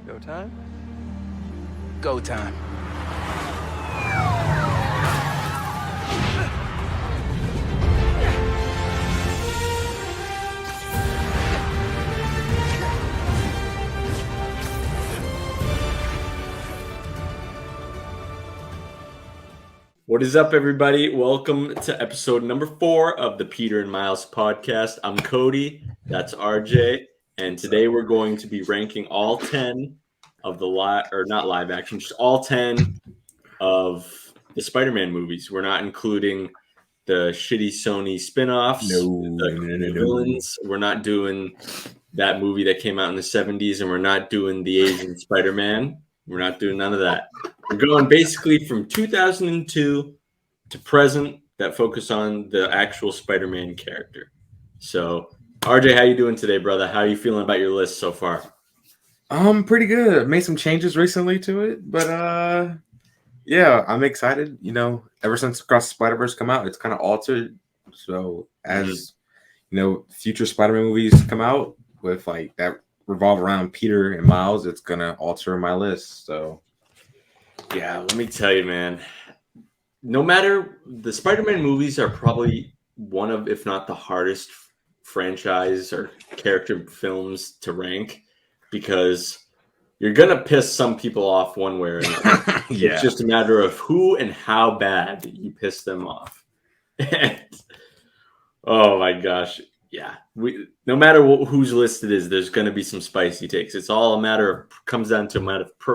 Go time? Go time. What is up, everybody? Welcome to episode number 4 of the Peter and Miles podcast. I'm Cody, that's RJ, and today we're going to be ranking all 10 of the not live action, just all 10 of the Spider-Man movies. We're not including the shitty Sony spin-offs, the villains. We're not doing that movie that came out in the 70s, and we're not doing the Asian Spider-Man. We're not doing none of that. We're going basically from 2002 to present that focus on the actual Spider-Man character. So, RJ, how you doing today, brother? How are you feeling about your list so far? Pretty good. Made some changes recently to it, but yeah, I'm excited. You know, ever since Across the Spider-Verse come out, it's kind of altered. So as you know, future Spider-Man movies come out with like that revolve around Peter and Miles, it's gonna alter my list. So yeah, let me tell you, man. No matter the Spider-Man movies are probably one of, if not the hardest franchise or character films to rank because you're gonna piss some people off one way or another. yeah, It's just a matter of who and how bad you piss them off. And, oh my gosh, yeah. No matter whose list it is, there's gonna be some spicy takes. It's all comes down to a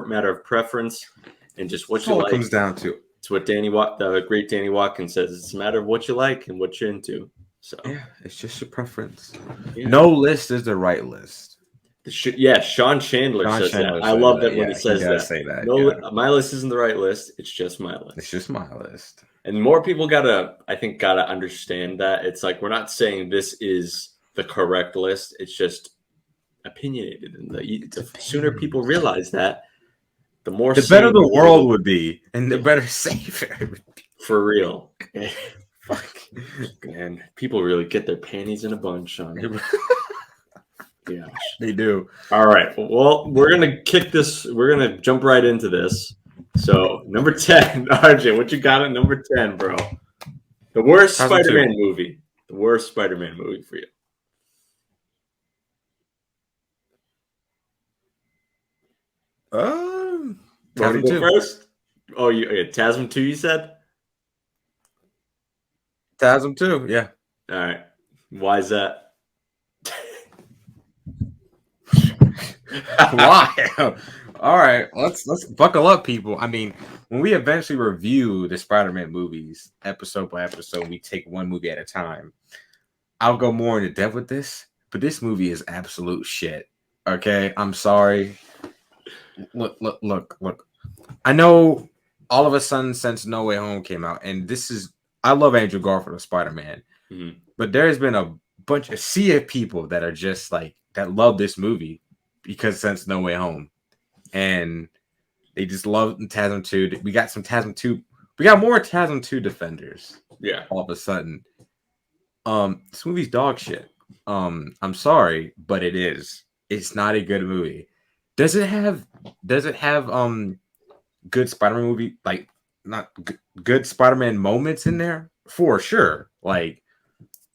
matter of preference and just what that's you all like. it comes down to. It's what the great Danny Watkins says. It's a matter of what you like and what you're into. So Yeah, it's just your preference. yeah. No list is the right list. Sean Chandler says that. I love that when he says that. Say that. No, Yeah. my list isn't the right list. It's just my list. It's just my list. And more people gotta understand that. It's like we're not saying this is the correct list. It's just opinionated. And the sooner people realize that, the more The better the world would be, and the better safer it would be. For real. Fuck. Man, people really get their panties in a bunch on it. Yeah, They do. All right. Well, we're gonna kick this. We're gonna jump right into this. So, number 10, RJ, what you got at number 10, bro? The worst Spider-Man movie. The worst Spider-Man movie for you. Tasm 2 first. Oh, Tasm 2. You said. Tasm 2. Yeah. All right. Why is that? Why? All right, let's buckle up, people. I mean, when we eventually review the Spider-Man movies episode by episode, we take one movie at a time. I'll go more into depth with this, but this movie is absolute shit. Okay, I'm sorry. Look. I know all of a sudden since No Way Home came out, and I love Andrew Garfield as Spider-Man, but there's been a sea of people that are just like that love this movie because since No Way Home, and they just love TASM 2. We got some TASM 2. We got more TASM 2 defenders. Yeah. All of a sudden, this movie's dog shit. I'm sorry, but it is. It's not a good movie. Does it have good Spider-Man movie, like not good Spider-Man moments in there? For sure. Like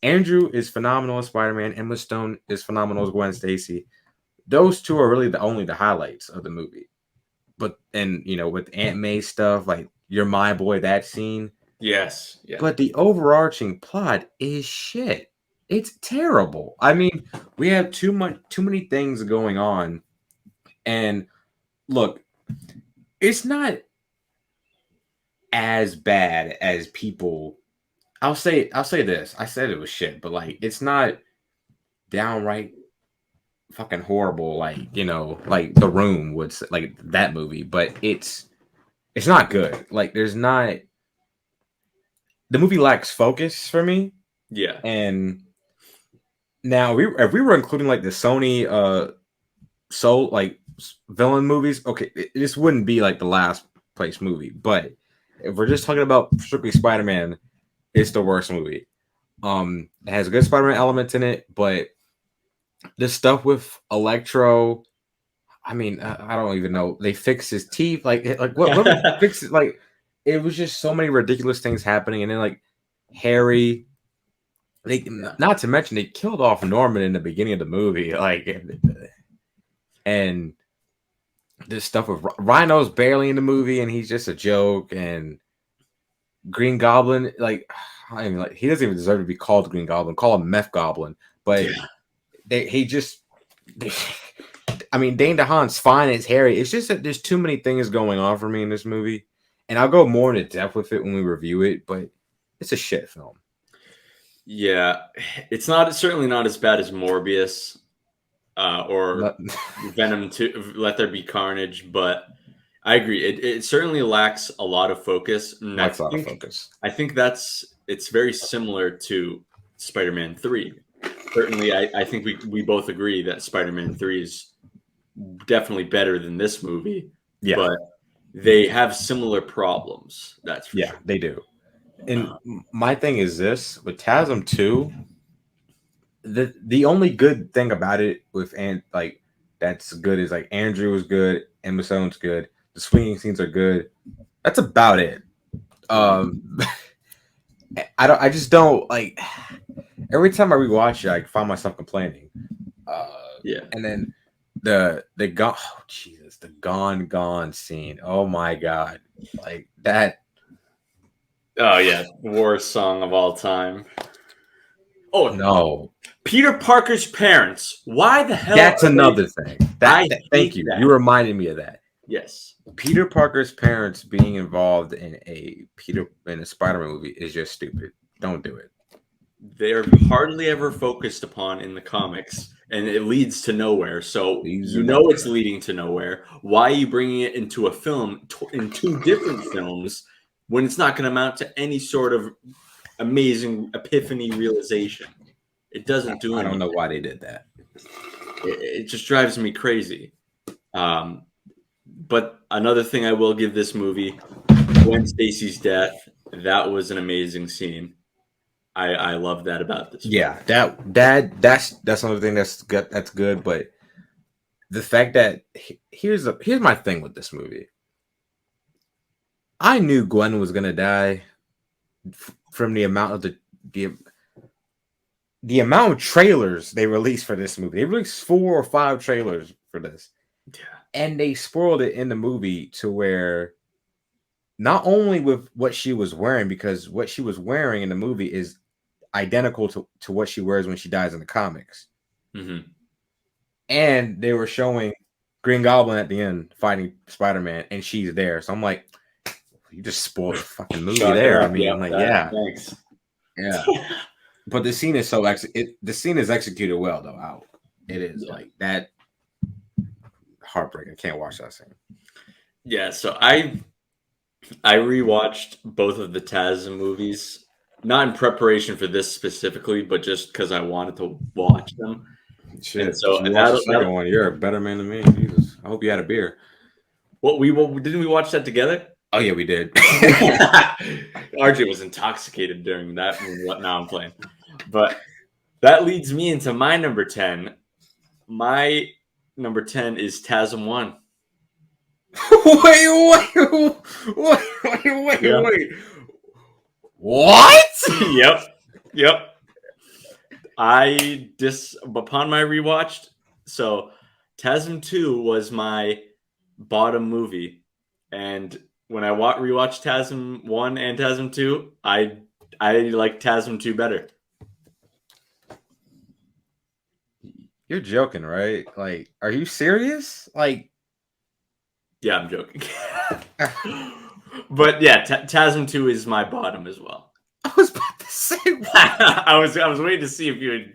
Andrew is phenomenal as Spider-Man. Emma Stone is phenomenal as Gwen Stacy. Those two are really the highlights of the movie. But with Aunt May stuff, like You're My Boy, that scene. Yes. Yeah. But the overarching plot is shit. It's terrible. I mean, we have too many things going on. And look, it's not as bad as people. I'll say this. I said it was shit, but like it's not downright fucking horrible, like The Room would say, like that movie, but it's not good. Like the movie lacks focus for me. Yeah. And now if we were including like the Sony villain movies, okay, this wouldn't be like the last place movie, but if we're just talking about strictly Spider-Man, it's the worst movie. It has good Spider-Man elements in it, but the stuff with Electro, I mean, I don't even know. They fixed his teeth. Like what fix it? Like, it was just so many ridiculous things happening. And then like Harry, not to mention they killed off Norman in the beginning of the movie. Like, and this stuff with Rhino's barely in the movie, and he's just a joke. And Green Goblin, like, I mean, like, he doesn't even deserve to be called Green Goblin. Call him Meth Goblin. But I mean, Dane DeHaan's fine as Harry. It's just that there's too many things going on for me in this movie, and I'll go more into depth with it when we review it. But it's a shit film. Yeah, it's certainly not as bad as Morbius or Venom 2, Let There Be Carnage, but I agree. It certainly lacks a lot of focus. I think it's very similar to Spider-Man 3. Certainly, I think we both agree that Spider-Man 3 is definitely better than this movie. Yeah. But they have similar problems. That's for sure. They do. And my thing is this with TASM 2, the only good thing about it that's good is like Andrew was good, Emma Stone's good, the swinging scenes are good. That's about it. I just don't like. Every time I rewatch it, I find myself complaining. And then the gone scene. Oh my god, like that. Oh yeah, worst song of all time. Oh no, Peter Parker's parents. Why the hell? That's another thing. Thank you. That. You reminded me of that. Yes. Peter Parker's parents being involved in a Spider-Man movie is just stupid. Don't do it. They're hardly ever focused upon in the comics, and it leads to nowhere. So it's leading to nowhere. Why are you bringing it into a film in two different films when it's not going to amount to any sort of amazing epiphany realization? It doesn't do anything. I don't know why they did that. It just drives me crazy. But another thing I will give this movie, Gwen Stacy's death, that was an amazing scene. I love that about this movie. Yeah, that's another thing that's good. But the fact that here's my thing with this movie. I knew Gwen was gonna die from the amount of the amount of trailers they released for this movie. They released 4 or 5 trailers for this. Yeah. And they spoiled it in the movie to where not only with what she was wearing, because what she was wearing in the movie is identical to what she wears when she dies in the comics. Mm-hmm. And they were showing Green Goblin at the end fighting Spider-Man, and she's there. So I'm like, you just spoiled the fucking movie there. I mean, thanks. Yeah. But the scene is the scene is executed well though. Out. It is like that. Heartbreaking. I can't watch that scene. Yeah, so I rewatched both of the TASM movies, not in preparation for this specifically, but just because I wanted to watch them. Shit. And so the second one, you're a better man than me. Jesus. I hope you had a beer. Didn't we watch that together? Oh yeah, we did. RJ was intoxicated during that. Now I'm playing, but that leads me into my number 10. My number 10 is TASM 1. Wait. What? Yep. Upon my rewatched, so TASM 2 was my bottom movie, and when I rewatched TASM 1 and TASM 2, I like TASM 2 better. You're joking, right? Like, are you serious? Like, yeah, I'm joking. But yeah, TASM 2 is my bottom as well. I was about to say that. I was waiting to see if you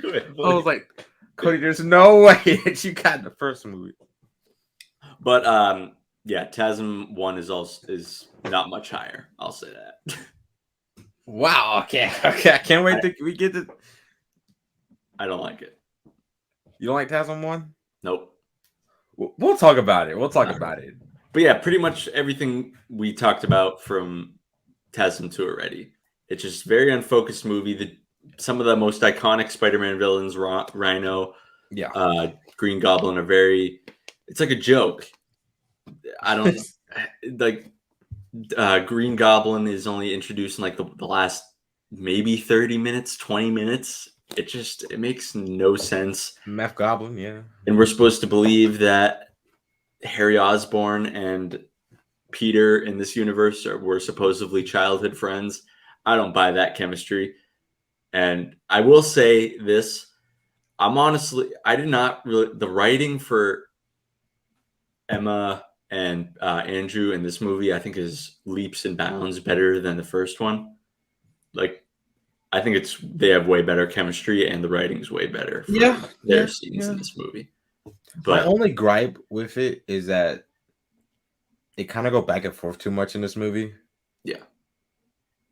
would. I was like, Cody, there's no way that you got the first movie. But yeah, TASM 1 is not much higher. I'll say that. Wow. Okay. I can't wait till we get to. I don't like it. You don't like TASM 1? Nope. We'll talk about it. About it. But yeah, pretty much everything we talked about from TASM 2 already. It's just very unfocused movie. Some of the most iconic Spider-Man villains, Rhino, Green Goblin, are very it's like a joke. I don't like Green Goblin is only introduced in like the last maybe 30 minutes, 20 minutes. It makes no sense. Meth Goblin, yeah. And we're supposed to believe that Harry Osborn and Peter in this universe were supposedly childhood friends. I don't buy that chemistry. And I will say this. I did not really, the writing for Emma and Andrew in this movie, I think is leaps and bounds better than the first one. Like, I think they have way better chemistry and the writing's way better for their scenes in this movie. But my only gripe with it is that they kind of go back and forth too much in this movie. Yeah.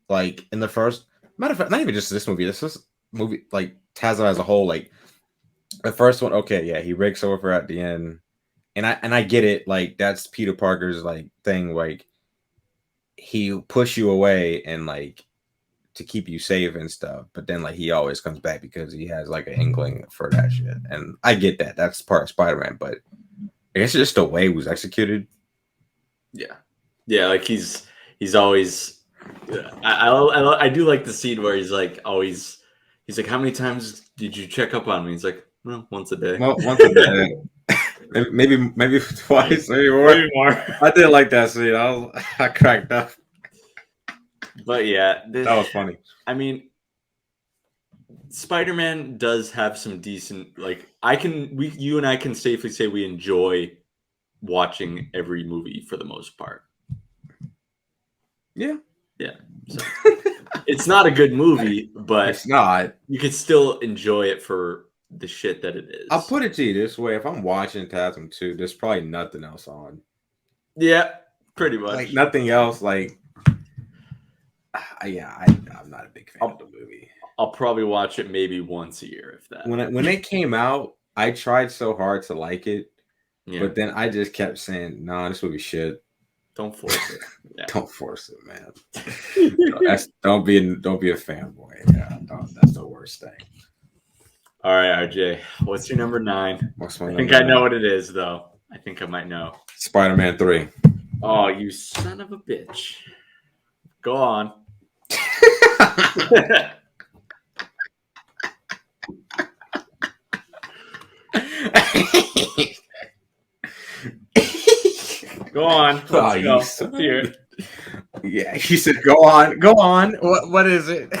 Like in the first, matter of fact, not even just this movie, movie, like Tasman as a whole, like the first one, okay, yeah, he rakes over at the end. And I get it, like that's Peter Parker's like thing, like he'll push you away and like to keep you safe and stuff, but then like he always comes back because he has like an inkling for that shit. And I get that. That's part of Spider-Man, but I guess just the way it was executed. Yeah. Yeah, like he's always I do like the scene where he's like, how many times did you check up on me? He's like, well, once a day. Well, once a day. maybe twice, maybe more. I did like that scene. I cracked up. But yeah, that was funny. I mean, Spider-Man does have some decent, like you and I can safely say we enjoy watching every movie for the most part. Yeah. Yeah. So, it's not a good movie, but it's not. You can still enjoy it for the shit that it is. I'll put it to you this way: if I'm watching Tasman 2, there's probably nothing else on. Yeah, pretty much. Like nothing else. Like, I'm not a big fan of the movie. I'll probably watch it maybe once a year, if that. When it came out, I tried so hard to like it, but then I just kept saying, "Nah, this movie shit." Don't force it. Yeah. Don't force it, man. Don't be a fanboy. Yeah, that's the worst thing. All right, RJ, what's your number 9? I think I know what it is, though. I think I might know. Spider-Man 3. Oh, you son of a bitch! Go on. Go on. Let's go. Yeah, he said, "Go on." What is it?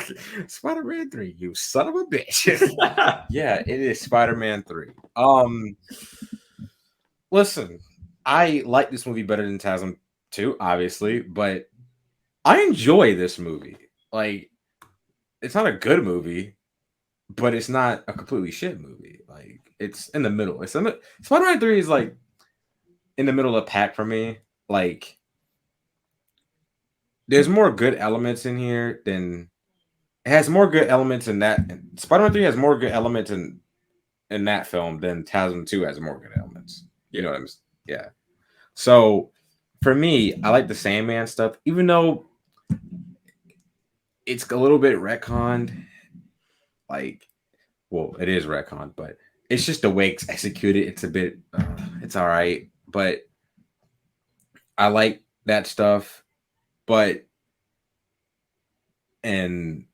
Spider-Man 3. You son of a bitch. Yeah, it is Spider-Man 3. Listen, I like this movie better than Tasman 2, obviously, but I enjoy this movie. Like, it's not a good movie, but it's not a completely shit movie. Like, it's in the middle. Spider-Man 3 is like in the middle of the pack for me. Like, there's more good elements in here than it has more good elements in that. Spider-Man 3 has more good elements in that film than Tasman 2 has more good elements. You know what I'm saying? Yeah. So for me, I like the Sandman stuff, even though it's a little bit retconned. Like, well, it is retconned, but it's just the way it's executed. It's a bit, it's all right, but I like that stuff. But and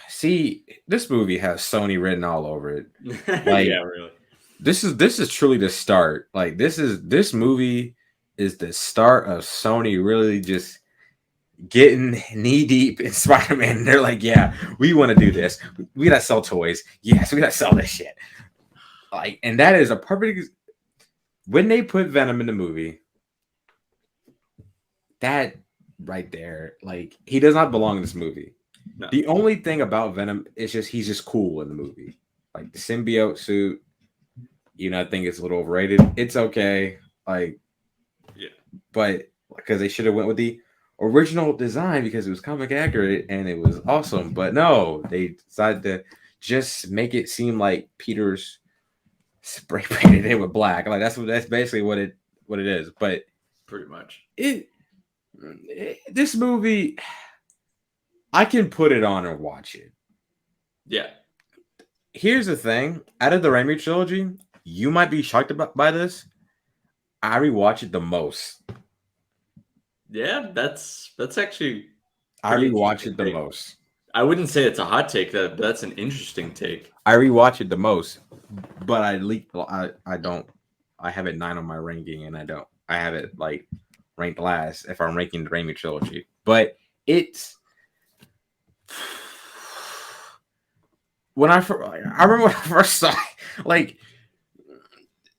see, this movie has Sony written all over it. Like, yeah, really. This is truly the start. Like, this movie is the start of Sony really just getting knee deep in Spider-Man. They're like, yeah, we want to do this. We gotta sell toys. Yes, we gotta sell this shit. Like, and that is a perfect. When they put Venom in the movie, that right there, like, he does not belong in this movie. No. The only thing about Venom is just he's just cool in the movie. Like, the symbiote suit, I think it's a little overrated. It's okay, like, yeah, but because they should have went with the original design because it was comic accurate and it was awesome. But no, they decided to just make it seem like Peter's spray painted it with black. Like, that's basically what it is. But pretty much this movie, I can put it on and watch it. Yeah. Here's the thing: out of the Raimi trilogy, you might be shocked by this. I rewatch it the most. Yeah, that's actually I pretty rewatch interesting it the take. most. I wouldn't say it's a hot take. That's an interesting take. I rewatch it the most, but I don't. I have it 9 on my ranking, and I don't. I have it like ranked last if I'm ranking the Raimi trilogy. But it's I remember when I first saw it, like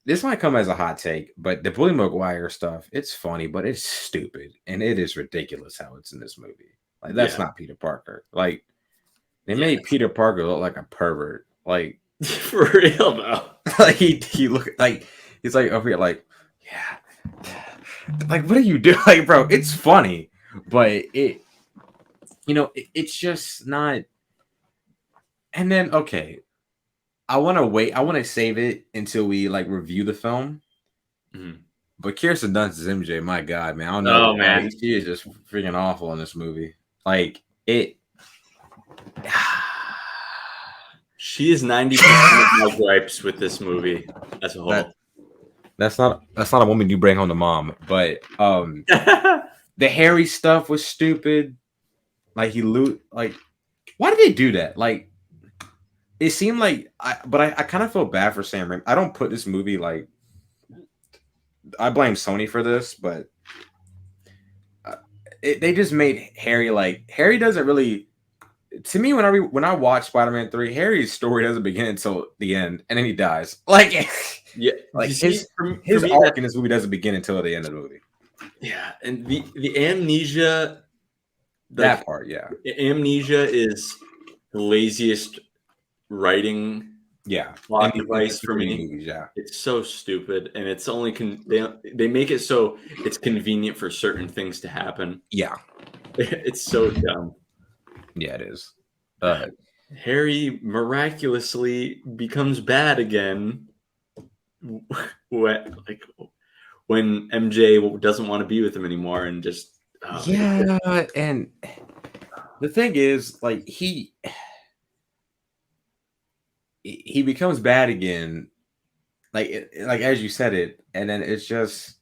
this might come as a hot take, but the Bully Maguire stuff, it's funny, but it's stupid and it is ridiculous how it's in this movie. Like that's Yeah. not Peter Parker. Like they Yeah. made Peter Parker look like a pervert. Like For real though. like he look like he's like over here like yeah. Like what are you doing? Like bro, it's funny, but it's just not. And then okay, I want to wait. I want to save it until we like review the film. Mhm. But Kirsten Dunst is MJ. My God, man, I don't know. Oh man, Like, she is just freaking awful in this movie. Like it. she is 90% of my gripes with this movie as a whole. That's not a woman you bring home to mom. But the Harry stuff was stupid. Like like why did they do that? Like it seemed like I kind of feel bad for Sam Raimi. I don't put this movie like I blame Sony for this, but they just made Harry like Harry doesn't really. To me, when I watch Spider-Man 3, Harry's story doesn't begin until the end, and then he dies. Like, Yeah, like you see, his me, arc in this movie doesn't begin until the end of the movie. yeah, and the amnesia, That part, yeah, amnesia is the laziest writing yeah, plot in device for me. movies, yeah. It's so stupid, and it's only they make it so it's convenient for certain things to happen. Yeah, It's so dumb. yeah, it is. Harry miraculously becomes bad again. When MJ doesn't want to be with him anymore, and just yeah, and the thing is, like he becomes bad again, like as you said it, and then it's just.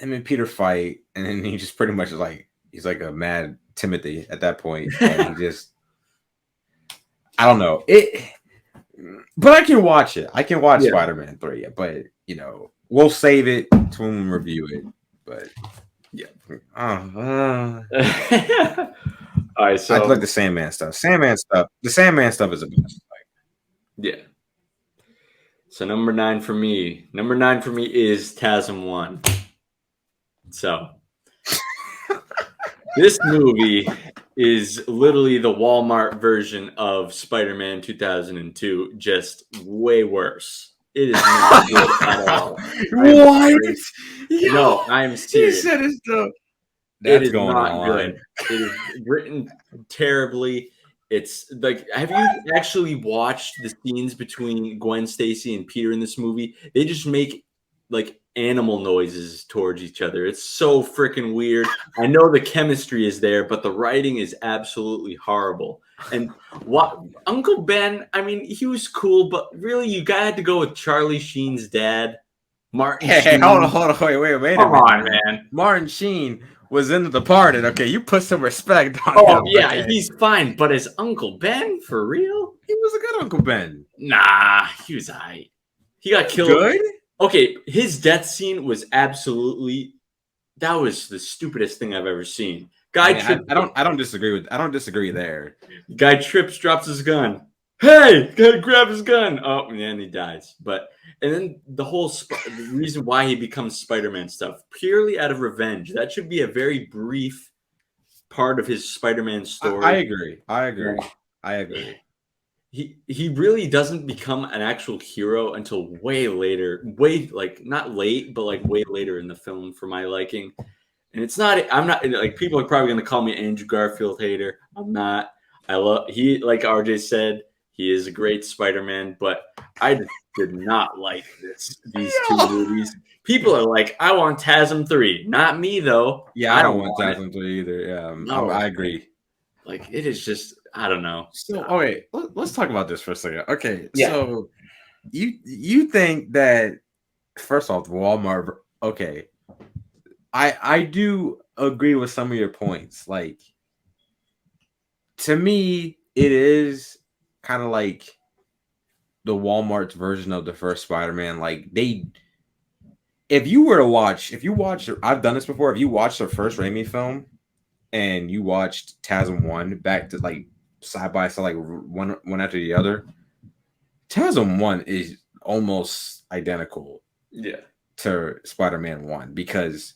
I mean, Peter fight, and then he just pretty much like he's like a mad Timothy at that point, and he just I don't know it, but I can watch it. I can watch Spider-Man 3, but we'll save it to when we review it. But yeah, all right. So I like the Sandman stuff. The Sandman stuff is a best. Yeah. So number 9 for me. Number 9 for me is TASM 1. So this movie is literally the Walmart version of Spider-Man 2002, just way worse. It is not good at all. What? No, I'm serious. He said it's the. It is not good. It is written terribly. It's like, have you actually watched the scenes between Gwen Stacy and Peter in this movie? They just make like animal noises towards each other. It's so freaking weird. I know the chemistry is there, but the writing is absolutely horrible. And what Uncle Ben, I mean, he was cool, but really you had to go with Charlie Sheen's dad, Martin Sheen. Hey, hold on, wait a minute. Come on, man. Martin Sheen was in The Departed. Okay, you put some respect on him. Yeah, okay? He's fine. But as Uncle Ben, for real? He was a good Uncle Ben. Nah, he was aight. He got killed. Good? Okay, his death scene was absolutely. That was the stupidest thing I've ever seen. I don't disagree there. Guy trips, drops his gun. Hey, gotta grab his gun. Oh, and then he dies. And then the whole the reason why he becomes Spider-Man stuff, purely out of revenge. That should be a very brief part of his Spider-Man story. I agree. He really doesn't become an actual hero until way later. Not late, but like way later in the film for my liking. And I'm not like, people are probably going to call me Andrew Garfield hater. I'm not. He, like RJ said, he is a great Spider-Man, but I did not like these two movies. People are like, I want TASM 3. Not me, though. Yeah, I don't want TASM 3 either. Yeah, no, I agree. Like, it is just, I don't know. So, let's talk about this for a second. Okay, yeah. So you think that first off, Walmart. Okay, I do agree with some of your points. Like, to me, it is kind of like the Walmart's version of the first Spider-Man. Like, if you watch, I've done this before. If you watch the first Raimi film and you watched TASM 1 back to like side by side, like one after the other, TASM 1 is almost identical to Spider-Man 1 because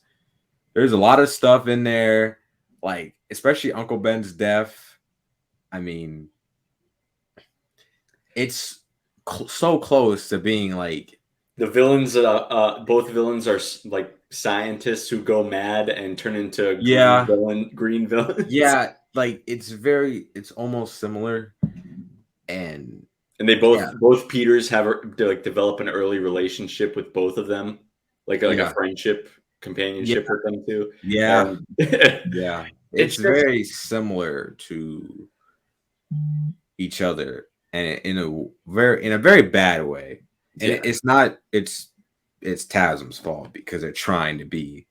there's a lot of stuff in there, like especially Uncle Ben's death. I mean, it's so close to being like the villains. Both villains are like scientists who go mad and turn into green villains. Yeah, like it's almost similar, and they both Peters have like develop an early relationship with both of them, like a friendship, companionship with them too. Yeah, yeah, it's very similar to each other, and in a very bad way. And it's not it's TASM's fault because they're trying to be.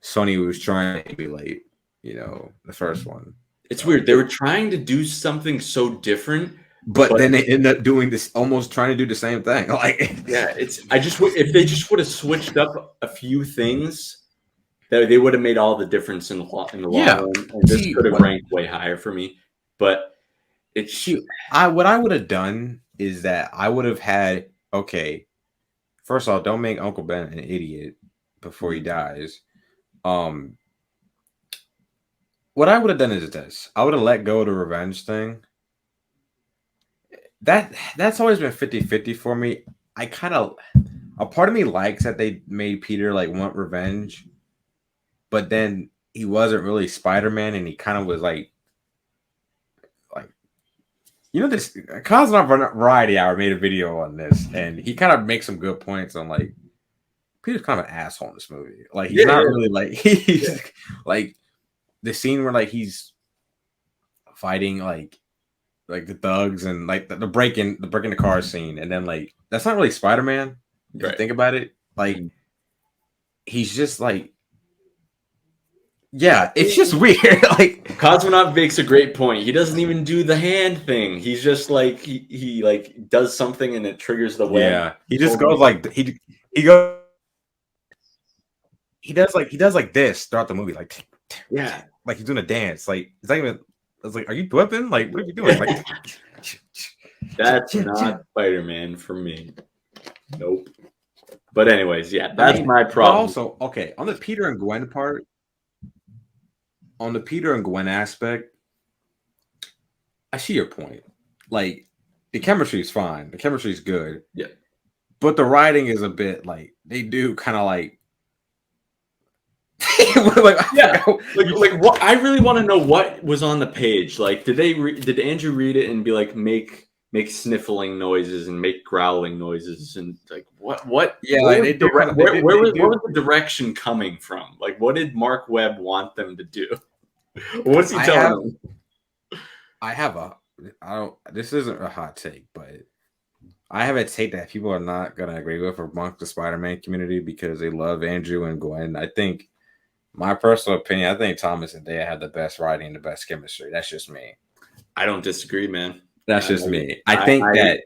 Sony was trying to be like, the first one. It's weird. They were trying to do something so different, but then they end up doing this, almost trying to do the same thing. Like, if they just would have switched up a few things, that they would have made all the difference in the long run. And this could have ranked way higher for me. But what I would have done is that I would have had, okay, first of all, don't make Uncle Ben an idiot before he dies. What I would have done is this. I would have let go of the revenge thing. That's always been 50-50 for me. A part of me likes that they made Peter like want revenge, but then he wasn't really Spider-Man, and he kind of was like this Cosmonaut Variety Hour made a video on this, and he kind of makes some good points on like Peter's kind of an asshole in this movie. Like, he's not really like he's like the scene where like he's fighting like the thugs and like the breaking the car scene, and then like that's not really Spider-Man. If you think about it, like he's just like, it's just weird. Like, Cosmonaut makes a great point. He doesn't even do the hand thing. He's just like he like does something and it triggers the web. Yeah, he just goes like he goes. He does like this throughout the movie, like like he's doing a dance. Like, it's not even. I was like, "Are you whipping? Like, what are you doing?" Like, that's not Spider-Man for me. Nope. But anyways, that's my problem. Also, okay, on the Peter and Gwen part, on the Peter and Gwen aspect, I see your point. Like, the chemistry is fine. The chemistry is good. Yeah. But the writing is a bit like, they do kind of like. Like what I really want to know what was on the page. Like, did Andrew read it and be like, make sniffling noises and make growling noises and like what? Where was the direction coming from? Like, what did Mark Webb want them to do? What's he telling them? This isn't a hot take, but I have a take that people are not gonna agree with amongst the Spider-Man community because they love Andrew and Gwen. I think, my personal opinion, I think Thomas and Dea have the best writing and the best chemistry. That's just me. I don't disagree, man. That's just me. I think that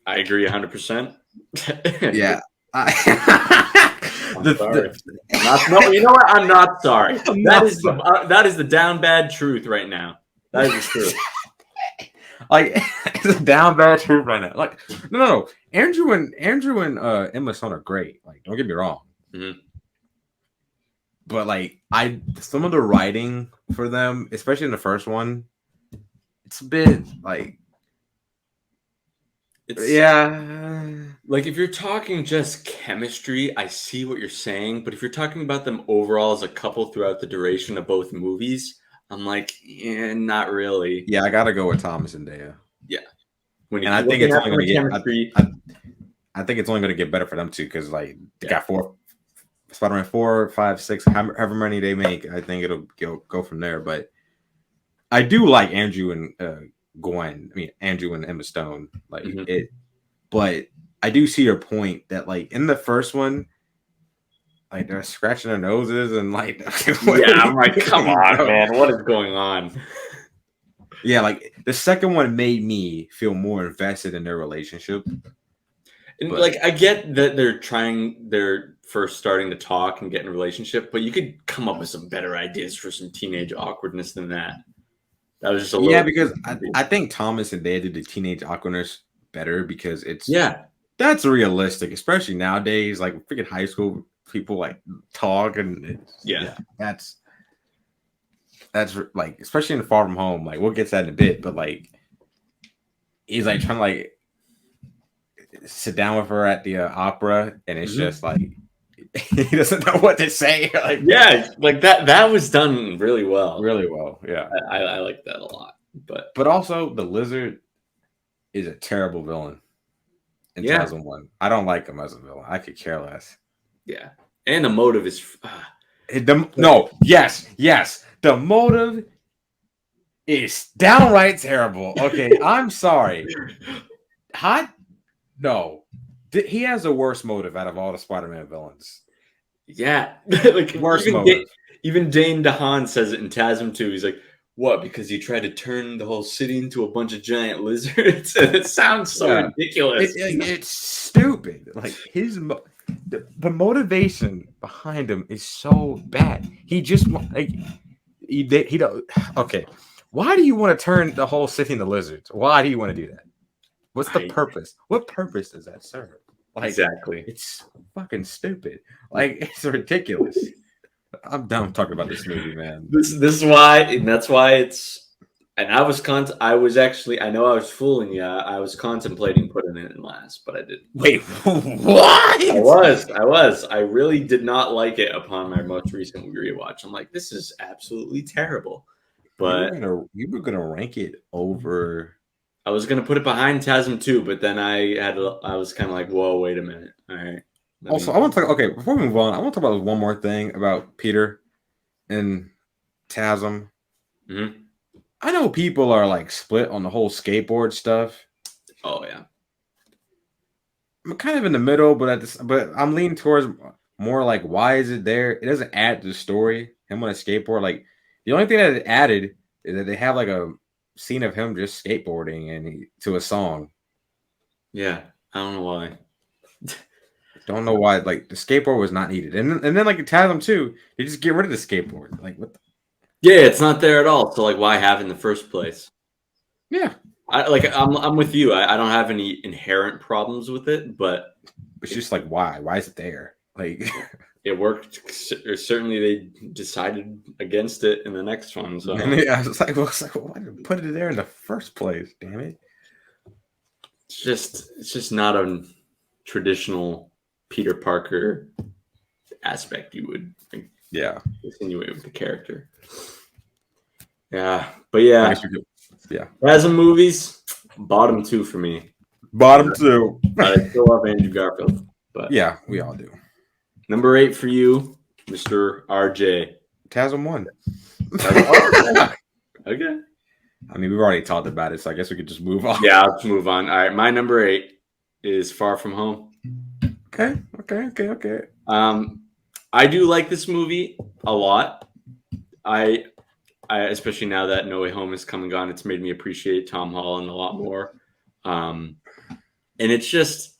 I agree 100%. Yeah. I'm sorry. You know what? I'm not sorry. That is the down bad truth right now. That is the truth. Like, it's a down bad truth right now. Like, no. Andrew and Emma Stone are great. Like, don't get me wrong. Mm-hmm. But like, some of the writing for them, especially in the first one, it's a bit like, like if you're talking just chemistry, I see what you're saying. But if you're talking about them overall as a couple throughout the duration of both movies, I'm like, not really. Yeah, I gotta go with Thomas and Dea. Yeah, I think it's only gonna get. I think it's only gonna get better for them too, because like they got 4. Spider-Man 4, 5, 6, however many they make, I think it'll go from there. But I do like Andrew and Gwen. I mean, Andrew and Emma Stone, like it. But I do see your point that like in the first one, like they're scratching their noses and like yeah, I'm like, come on, man, what is going on? Yeah, like the second one made me feel more invested in their relationship. And like I get that they're first starting to talk and get in a relationship, but you could come up with some better ideas for some teenage awkwardness than that. That was just a little. Yeah, because I think Thomas and they did the teenage awkwardness better because that's realistic, especially nowadays. Like freaking high school people like talk and that's like especially in Far From Home. Like we'll get to that in a bit, but like he's like trying to like sit down with her at the opera, and it's just like he doesn't know what to say. Like like that was done really well. Yeah, I like that a lot. But also the lizard is a terrible villain in 2001. I don't like him as a villain. I could care less. Yeah, and the motive is yes. The motive is downright terrible. Okay, I'm sorry. No, he has the worst motive out of all the Spider-Man villains. Yeah, like worst motive. Even Dane DeHaan says it in TASM 2. He's like, "What? Because he tried to turn the whole city into a bunch of giant lizards." It sounds so ridiculous. It's stupid. Like the motivation behind him is so bad. He just like he don't. Okay, why do you want to turn the whole city into lizards? Why do you want to do that? What's the purpose? What purpose does that serve? Like, exactly. It's fucking stupid. Like it's ridiculous. I'm done talking about this movie, man. This is why, and that's why it's. And I was I know I was fooling you. I was contemplating putting it in last, but I didn't. Wait, what? I was. I really did not like it upon my most recent rewatch. I'm like, this is absolutely terrible. But you were gonna rank it over. I was gonna put it behind TASM 2, but then I was kind of like, whoa, wait a minute. All right. Also, I want to talk. Okay, before we move on, I want to talk about one more thing about Peter and TASM. Mm-hmm. I know people are like split on the whole skateboard stuff. Oh yeah, I'm kind of in the middle, but I'm leaning towards more like why is it there? It doesn't add to the story. Him on a skateboard, like the only thing that it added is that they have like a scene of him just skateboarding and to a song. Yeah, I don't know why. Don't know why. Like the skateboard was not needed, and then like TASM 2, they just get rid of the skateboard. Like what? Yeah, it's not there at all. So like, why have it in the first place? Yeah, I'm with you. I don't have any inherent problems with it, but it's just like why? Why is it there? Like it worked. Certainly, they decided against it in the next one. So I was like, why did you put it there in the first place? Damn it! It's just not a traditional Peter Parker aspect you would think. Yeah, insinuate with the character. Yeah, but yeah. Yeah. As a movies, bottom 2 for me. Bottom 2. I still love Andrew Garfield, but yeah, we all do. Number 8 for you, Mr. RJ. TASM 1. Okay. I mean, we've already talked about it, so I guess we could just move on. Yeah, let's move on. All right, my number 8 is Far From Home. Okay. I do like this movie a lot. I especially now that No Way Home is come and gone, it's made me appreciate Tom Holland a lot more. And it's just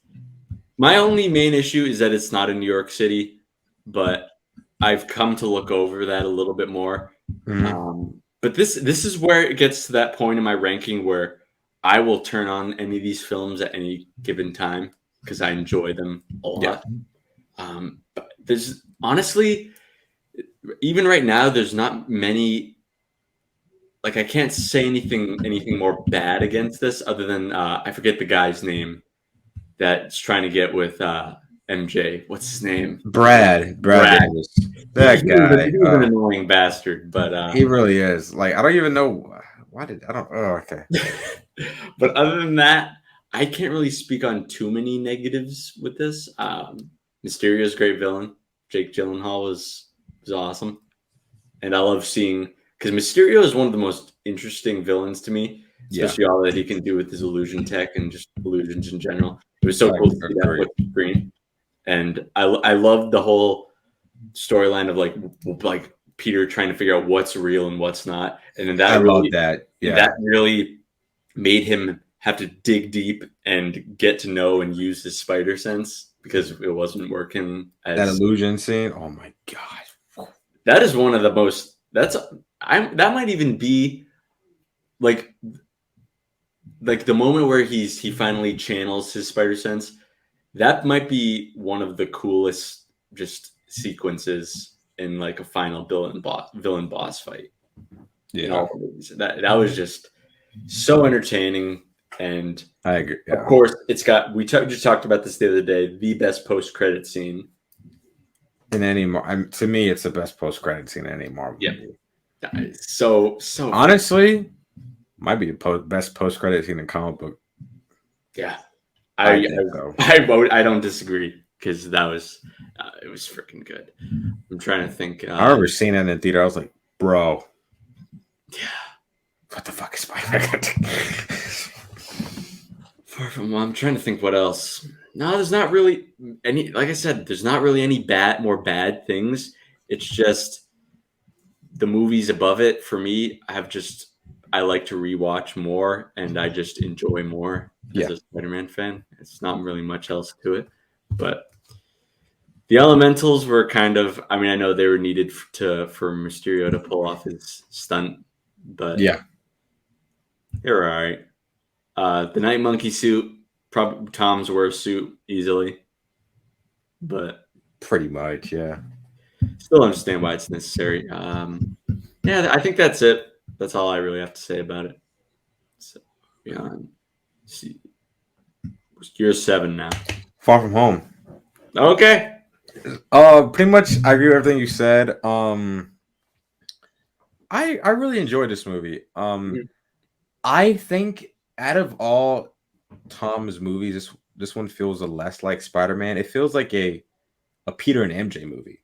my only main issue is that it's not in New York City, but I've come to look over that a little bit more. Mm-hmm. But this is where it gets to that point in my ranking where I will turn on any of these films at any given time because I enjoy them a lot. Yeah. But there's honestly, even right now, there's not many. Like I can't say anything more bad against this other than I forget the guy's name that's trying to get with MJ. What's his name? Brad. That guy. He's an annoying bastard, but he really is. Like I don't even know why did I don't. Oh, okay. But other than that, I can't really speak on too many negatives with this. Mysterio's great villain. Jake Gyllenhaal was awesome, and I love seeing. Because Mysterio is one of the most interesting villains to me, especially all that he can do with his illusion tech and just illusions in general. It was so I cool to see that agree. flip screen, and I loved the whole storyline of like Peter trying to figure out what's real and what's not, and then I love that. Yeah, that really made him have to dig deep and get to know and use his spider sense because it wasn't working that as illusion scene. Oh my god, that is one of the most that might even be like the moment where he finally channels his spider sense. That might be one of the coolest just sequences in like a final villain boss fight in yeah, all the movies. That was just so entertaining, and I agree. of Yeah, course it's got just talked about this the other day. The best post credit scene. in any to me, it's the best post credit scene in any Marvel Yeah, movie. that is so Honestly, might be the best post credit scene in comic book. yeah. I think so. I don't disagree because that was it was freaking good. I'm trying to think. I remember seeing it in the theater. I was like, bro, Yeah. what the fuck is Spider-Man? I'm trying to think what else. No, there's not really any. Like I said, there's not really any more bad things. It's just the movies above it for me. I like to rewatch more, and I just enjoy more as Yeah. a Spider-Man fan. It's not really much else to it, but the Elementals were kind of. I mean, I know they were needed for Mysterio to pull off his stunt, but Yeah. they were all right. The Night Monkey suit, probably Tom's worst suit easily, but Pretty much, yeah. still understand why it's necessary. Yeah, I think that's it. That's all I really have to say about it. So, beyond, see, year 7 now. Far From Home. Okay. Pretty much I agree with everything you said. I really enjoyed this movie. I think out of all Tom's movies, this one feels a less like Spider-Man. It feels like a Peter and MJ movie.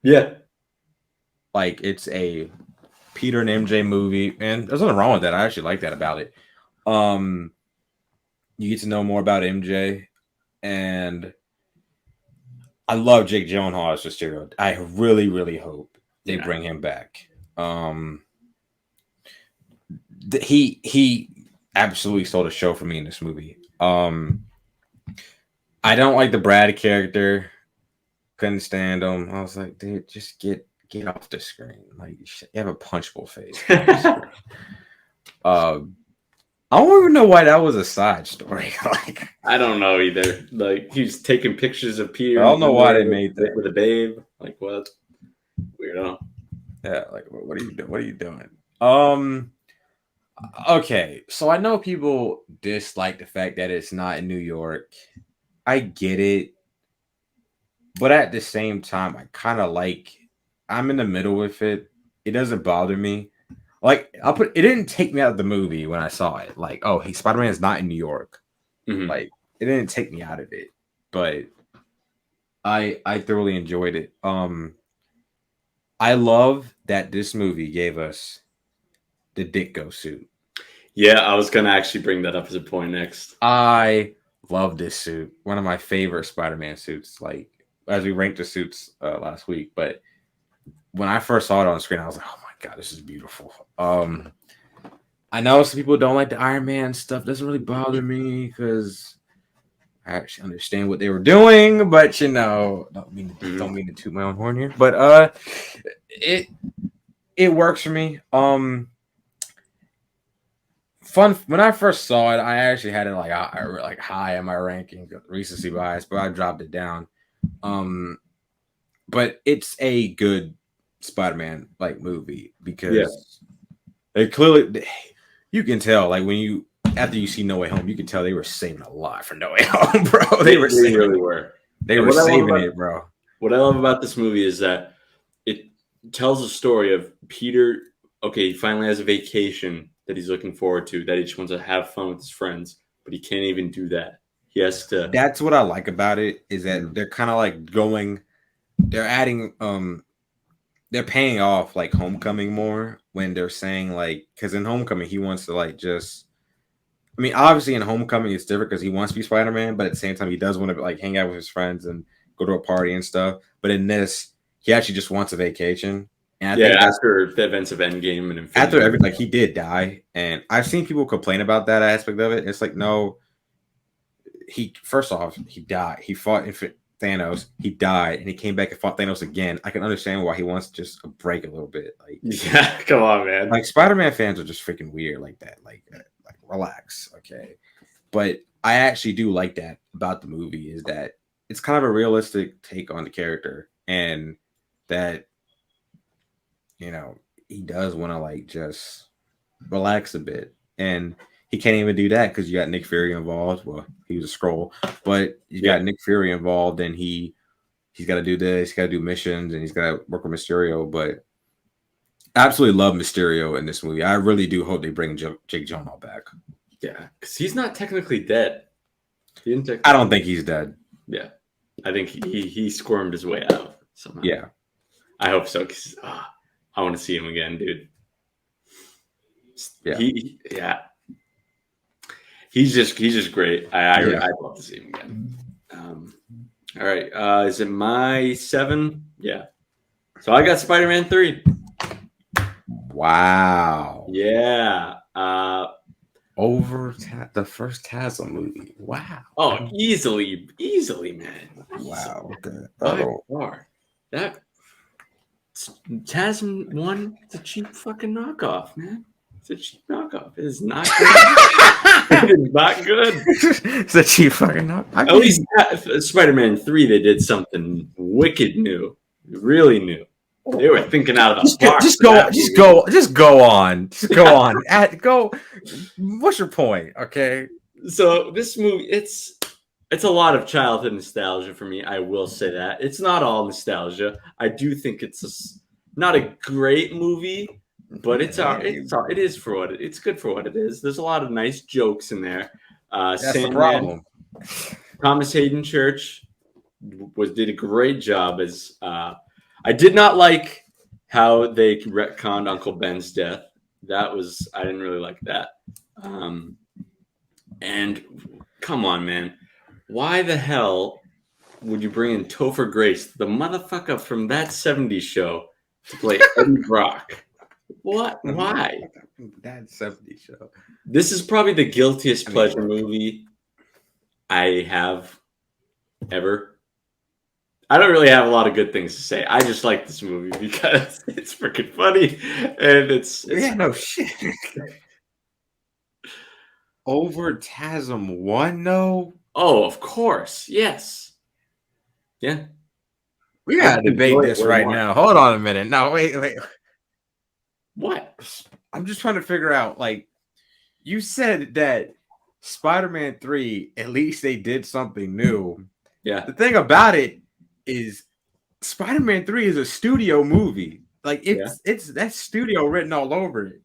Yeah. Like it's a Peter and MJ movie, and there's nothing wrong with that. I actually like that about it. You get to know more about MJ, and I love Jake Gyllenhaal as Mysterio. I really, really hope they bring him back. He absolutely stole the show for me in this movie. I don't like the Brad character. Couldn't stand him. I was like, dude, just get off the screen. Like you have a punchable face. I don't even know why that was a side story. Like I don't know either. Like he's taking pictures of Peter. I don't know why they made that with a babe. Like what? Weirdo. Yeah, like what are you doing? What are you doing? Okay, so I know people dislike the fact that it's not in New York. I get it. But at the same time, I kind of like I'm in the middle with it. It doesn't bother me. Like it didn't take me out of the movie when I saw it. Like, oh, hey, Spider-Man is not in New York. Mm-hmm. Like it didn't take me out of it. But I thoroughly enjoyed it. I love that this movie gave us the Ditko suit. Yeah, I was gonna actually bring that up as a point next. I love this suit. One of my favorite Spider-Man suits. Like as we ranked the suits last week, but when I first saw it on screen, I was like, "Oh my god, this is beautiful." I know some people don't like the Iron Man stuff. Doesn't really bother me because I actually understand what they were doing, but don't mean to toot my own horn here. But it works for me. Fun when I first saw it, I actually had it like high on my ranking, recency bias, but I dropped it down. But it's a good Spider-Man like movie because they clearly you can tell like when you after you see No Way Home, you can tell they were saving a lot for No Way Home, bro. They really were. They were saving it, bro. What I love about this movie is that it tells a story of Peter. Okay, he finally has a vacation that he's looking forward to, that he just wants to have fun with his friends, but he can't even do that. He has to. That's what I like about it is that they're kind of like they're adding, they're paying off like Homecoming more when they're saying like, because in Homecoming he wants to like just I mean, obviously in Homecoming it's different because he wants to be Spider-Man, but at the same time he does want to like hang out with his friends and go to a party and stuff. But in this, he actually just wants a vacation. And I Yeah, think that's after the events of Endgame and Infinity after War. like he did die, and I've seen people complain about that aspect of it. It's like, no, he first off, he died. He fought Thanos, he died, and he came back and fought Thanos again. I can understand why he wants just a break a little bit. Like, Yeah, come on, man. like Spider-Man fans are just freaking weird like that. Like relax, okay. But I actually do like that about the movie is that it's kind of a realistic take on the character, and that he does want to like just relax a bit, and he can't even do that because you got Nick Fury involved. Well, he was a Skrull, but you got Nick Fury involved, and he's got to do this, he's got to do missions, and he's got to work with Mysterio. But I absolutely love Mysterio in this movie. I really do hope they bring Jake Gyllenhaal back. Yeah, because he's not technically dead. I don't think he's dead. Yeah, I think he squirmed his way out somehow. Yeah, I hope so. Because I want to see him again, dude. Yeah, he's just great. I'd love to see him again. All right, is it my 7? Yeah. So I got Spider-Man 3. Wow. Yeah. Over the first Chasm movie. Wow. Oh, easily, man. Wow. Okay. By far. That Chasm 1, it's a cheap fucking knockoff, man. It's a cheap knockoff. It is not good. It is not good. It's a cheap fucking knockoff. At least Spider-Man 3, they did something wicked new. Really new. They were thinking out of the box. Just go on. Go. What's your point? Okay. So this movie, it's a lot of childhood nostalgia for me. I will say that it's not all nostalgia. I do think it's not a great movie, but it is for what it's good for what it is. There's a lot of nice jokes in there. That's Sandman, the problem. Thomas Hayden Church did a great job as. I did not like how they retconned Uncle Ben's death. I didn't really like that. And come on, man. Why the hell would you bring in Topher Grace, the motherfucker from that 70s show, to play Eddie Brock? What? Why? That 70s show. This is probably the guiltiest pleasure movie I have ever. I don't really have a lot of good things to say. I just like this movie because it's freaking funny, and it's no shit. Over Chasm 1, no. Oh, of course, yes, yeah. We gotta debate this right now. Hold on a minute. No, wait. What? I'm just trying to figure out. Like, you said that Spider-Man 3, at least they did something new. Yeah. The thing about it is Spider-Man 3 is a studio movie. Like it's that studio written all over it.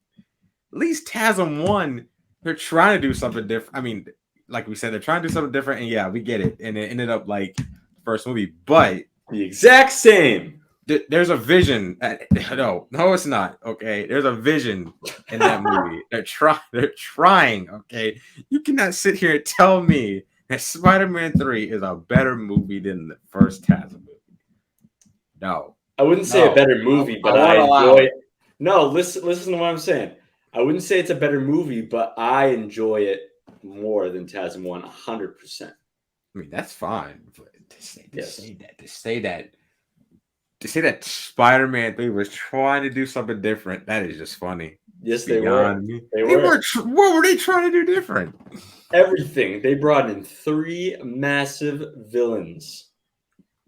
At least Chasm 1, they're trying to do something different. I mean, like we said, they're trying to do something different, and yeah, we get it. And it ended up like the first movie, but the exact same. There's a vision. No, it's not. Okay, there's a vision in that movie. They're trying. Okay, you cannot sit here and tell me that Spider-Man 3 is a better movie than the first Chasm movie. No. I wouldn't say a better movie, but I enjoy it. No, listen to what I'm saying. I wouldn't say it's a better movie, but I enjoy it more than Chasm 1, 100%. I mean, that's fine. But to say that Spider-Man 3 was trying to do something different, that is just funny. Yes, they were. What were they trying to do different? Everything. They brought in 3 massive villains.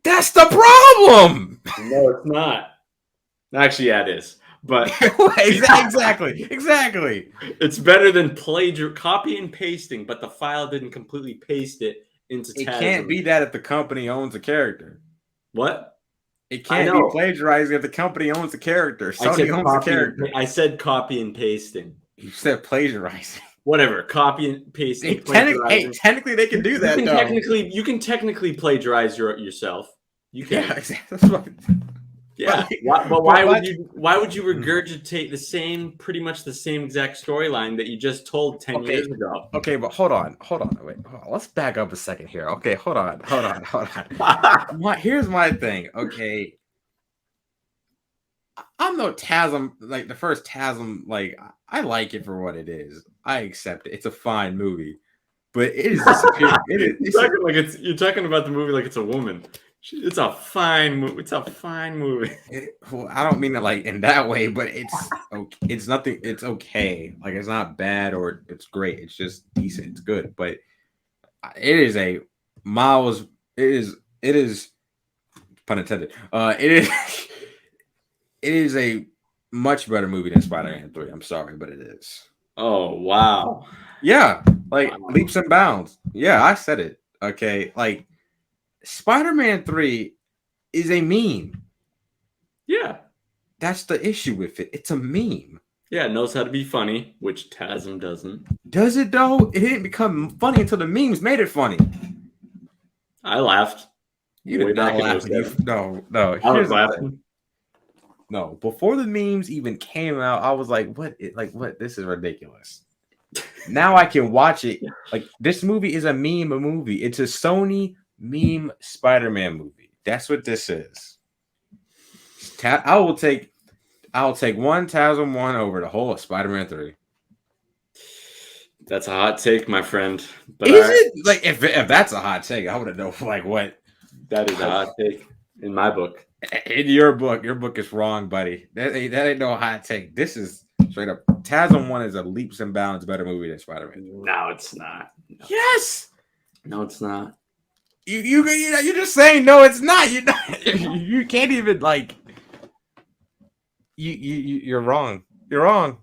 That's the problem. No, it's not. Actually, yeah, it is. But exactly. It's better than copy and pasting, but the file didn't completely paste it into It Chasm. can't be that if the company owns a character. What? It can't be plagiarizing if the company owns the character. Sony owns the character. I said copy and pasting. You said plagiarizing. Whatever, copy and pasting. Technically, they can do that. You can technically plagiarize yourself. You can. Yeah, exactly. Yeah. But Why would you regurgitate pretty much the same exact storyline that you just told 10 years ago? Okay, but hold on. Wait, hold on. Let's back up a second here. Okay, hold on. Here's my thing. Okay, I'm no TASM, like the first TASM, like I like it for what it is. I accept it. It's a fine movie, but it is a superior. You're talking about the movie like it's a woman. It's a fine movie. It's a fine movie. Well, I don't mean it like in that way, but it's okay. It's nothing. It's okay. Like it's not bad or it's great. It's just decent. It's good, but it is a Miles. It is pun intended. It is. It is a much better movie than Spider-Man 3. I'm sorry, but it is. Oh, wow. Yeah, like leaps and bounds. Yeah, I said it. Okay, like Spider-Man 3 is a meme. Yeah. That's the issue with it. It's a meme. Yeah, it knows how to be funny, which TASM doesn't. Does it though? It didn't become funny until the memes made it funny. I laughed. You did not laugh. No. I was laughing. No, before the memes even came out, I was like, what? What? This is ridiculous. Now I can watch it. Like, this movie is a meme movie. It's a Sony meme Spider-Man movie. That's what this is. I'll take one TASM 1 over the whole of Spider-Man 3. That's a hot take, my friend. But is it? Like, if that's a hot take, I would have known, like, what? That is a hot take in my book. In your book is wrong, buddy. That ain't no hot take. This is straight up. TASM 1 is a leaps and bounds better movie than Spider-Man. No, it's not. No. Yes. No, it's not. You're just saying no, it's not. You can't even like. You're wrong. You're wrong.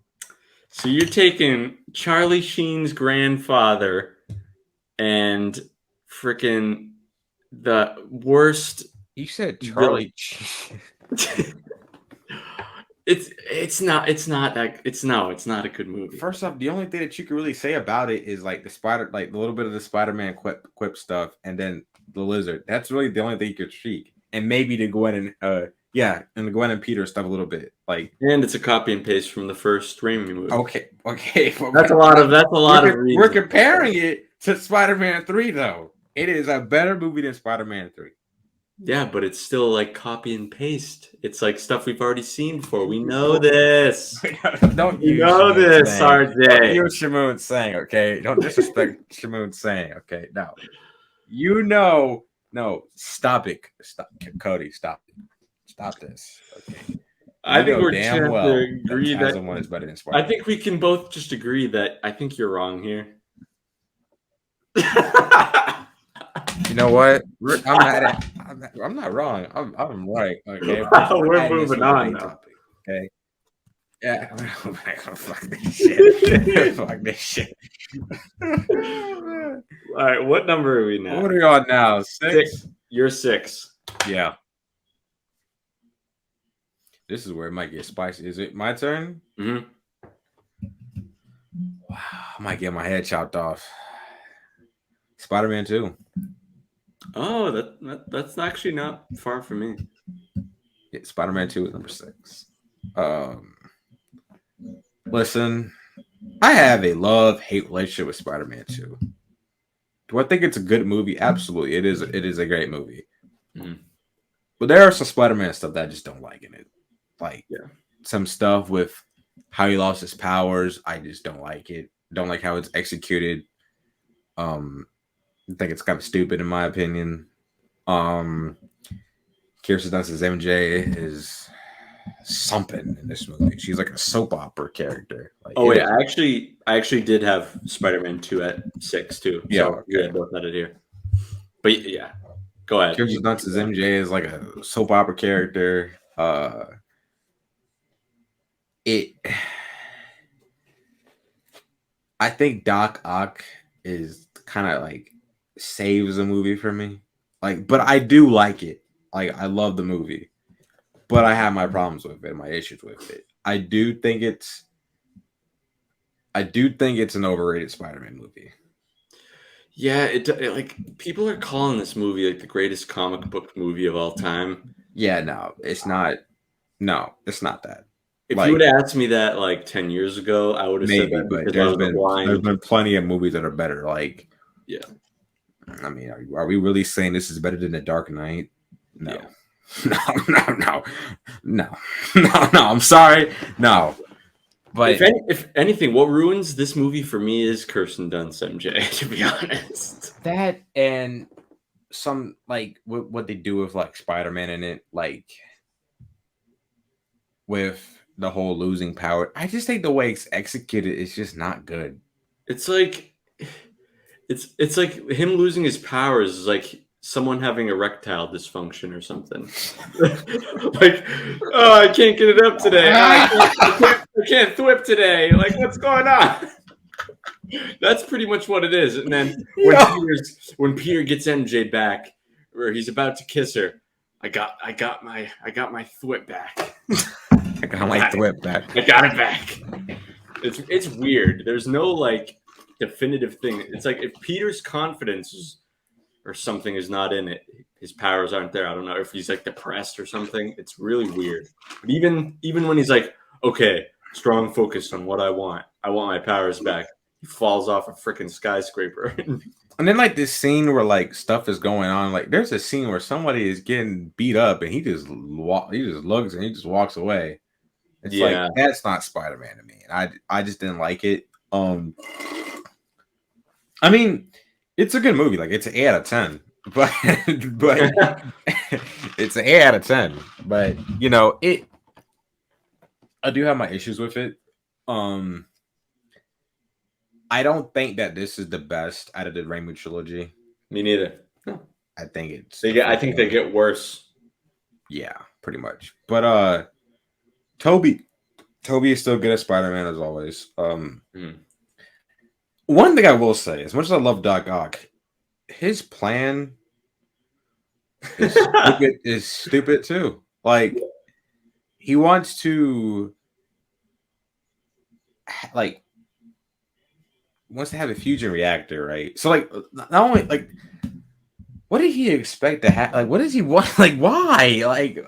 So you're taking Charlie Sheen's grandfather and freaking the worst. You said Charlie. It's not a good movie. First off, the only thing that you can really say about it is like the little bit of the Spider-Man quip stuff, and then the lizard. That's really the only thing you could tweak, and maybe the Gwen and and the Gwen and Peter stuff a little bit. Like, and it's a copy and paste from the first Raimi movie. Okay. That's a lot of We're comparing it to Spider-Man 3, though. It is a better movie than Spider-Man 3. Yeah, but it's still like copy and paste. It's like stuff we've already seen before. We know this. Don't you know this, RJ. Don't use Shamoon's saying, okay? Don't disrespect Shamoon's saying, okay? No. No, stop it. Stop, Cody, stop it. Stop this. Okay. I think we're damn well to agree that one is better than Spider-Man. I think we can both just agree that I think you're wrong here. You know what? I'm not wrong. I'm right. Okay. We're moving on now. Topic, okay. Yeah. Fuck this shit. Fuck this shit. All right. What number are we now? What are we on now? 6? You're 6. Yeah. This is where it might get spicy. Is it my turn? Mm-hmm. Wow. I might get my head chopped off. Spider-Man 2. Oh, that's actually not far from me. Yeah, Spider-Man 2 is number 6. Listen, I have a love-hate relationship with Spider-Man 2. Do I think it's a good movie? Absolutely. It is a great movie. Mm-hmm. But there are some Spider-Man stuff that I just don't like in it. Like some stuff with how he lost his powers. I just don't like it. Don't like how it's executed. I think it's kind of stupid in my opinion. Kirsten Dunst's MJ is something in this movie. She's like a soap opera character. Like, oh wait, I actually did have Spider-Man 2 at 6 too. Yeah, so yeah, both had it here. But yeah, go ahead. Kirsten Dunst's MJ is like a soap opera character. I think Doc Ock is kind of like saves the movie for me. Like, but I do like it. Like, I love the movie, but I have my problems with it, my issues with it. I do think it's an overrated Spider-Man movie. Yeah, it like people are calling this movie like the greatest comic book movie of all time. Yeah, no, it's not. No, it's not that. If you Like would have asked me that like 10 years ago, I would have said maybe, that but because I was there's blind. been plenty of movies that are better. Like, Yeah. I mean, are we really saying this is better than The Dark Knight? No. Yeah. No. I'm sorry. No. But If anything, what ruins this movie for me is Kirsten Dunst MJ, to be honest. that and some like what they do with like Spider-Man in it, like with the whole losing power. I just think the way it's executed is just not good. It's like it's like him losing his powers is like someone having erectile dysfunction or something. Like, oh, I can't get it up today. Oh, I can't thwip today. Like, what's going on? That's pretty much what it is. And then when Peter gets MJ back, where he's about to kiss her, I got my thwip back. I got my Thwip back. I got it back. It's weird. There's no like definitive thing. It's like if Peter's confidence or something is not in it, his powers aren't there. I don't know if he's like depressed or something. It's really weird. But even when he's like, okay, strong focus on what I want my powers back. He falls off a freaking skyscraper. And then like this scene where like stuff is going on, like there's a scene where somebody is getting beat up and he just looks and he just walks away. It's like that's not Spider-Man to me. And I just didn't like it. I mean, it's a good movie. Like it's an 8 out of 10. But it's an 8 out of 10. But you know, I do have my issues with it. I don't think that this is the best out of the Raimi trilogy. Me neither. No. I think it's. I think they get worse. Yeah, pretty much. But Toby is still good at Spider-Man as always. One thing I will say, as much as I love Doc Ock, his plan is stupid too. Like he wants to have a fusion reactor, right? So like not only like what did he expect to have? Like what does he want? Like why? Like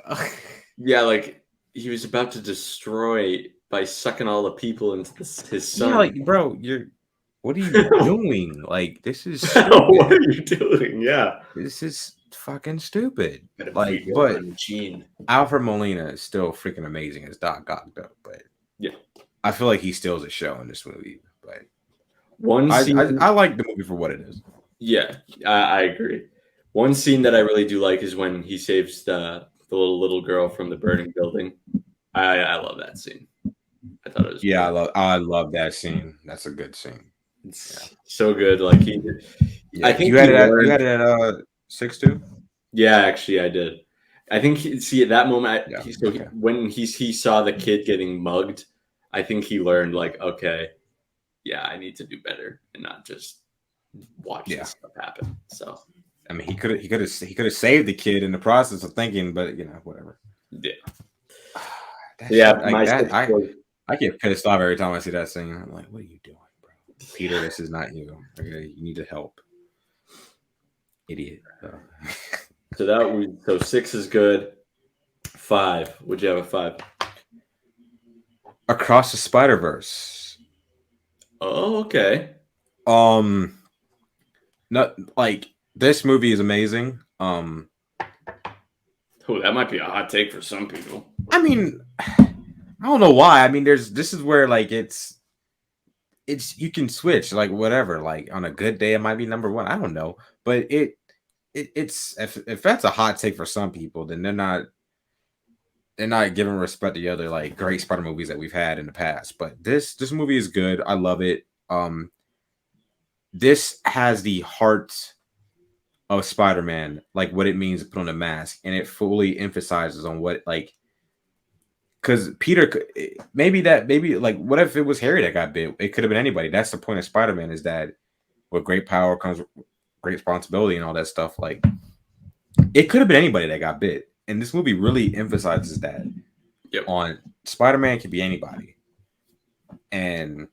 yeah, like he was about to destroy by sucking all the people into his son. Yeah, like bro, what are you doing? Like this is stupid. What are you doing? Yeah, this is fucking stupid. Like, but Alfred Molina is still freaking amazing as Doc Ock, though. But yeah, I feel like he steals a show in this movie. But I like the movie for what it is. Yeah, I agree. One scene that I really do like is when he saves the little girl from the burning building. I love that scene. I thought it was I love that scene. That's a good scene. It's so good. Like I think you had it at 6-2. Yeah, actually, I did. I think at that moment, when he saw the kid getting mugged, I think he learned like, okay, yeah, I need to do better and not just watch this stuff happen. So, I mean, he could have saved the kid in the process of thinking, but whatever. Yeah, I get pissed off every time I see that scene. I'm like, what are you doing, bro? Peter, this is not you. Okay, you need to help. Idiot. So 6 is good. 5. Would you have a 5? Across the Spider-Verse. Oh, okay. Not like this movie is amazing. Oh, that might be a hot take for some people. I mean, I don't know why. I mean, this is where like it's you can switch like whatever. Like on a good day, it might be number 1. I don't know, but it's if that's a hot take for some people, then they're not giving respect to the other like great Spider movies that we've had in the past. But this movie is good. I love it. This has the heart of Spider-Man, like what it means to put on a mask, and it fully emphasizes on what like. Because Peter, maybe like what if it was Harry that got bit? It could have been anybody. That's the point of Spider-Man is that with great power comes great responsibility and all that stuff. Like it could have been anybody that got bit, and this movie really emphasizes that. On Spider-Man can be anybody, and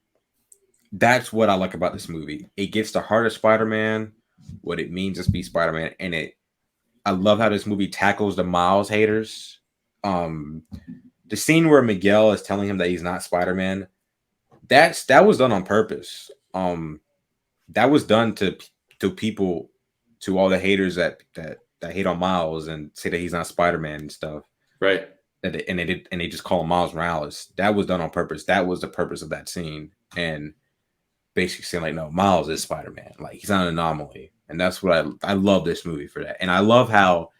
that's what I like about this movie. It gets the heart of Spider-Man, what it means to be Spider-Man, and I love how this movie tackles the Miles haters. The scene where Miguel is telling him that he's not Spider-Man, that was done on purpose. That was done to people, to all the haters that hate on Miles and say that he's not Spider-Man and stuff. Right. And they just call him Miles Morales. That was done on purpose. That was the purpose of that scene. And basically saying like, no, Miles is Spider-Man. Like, he's not an anomaly. And that's what I love this movie for that. And I love how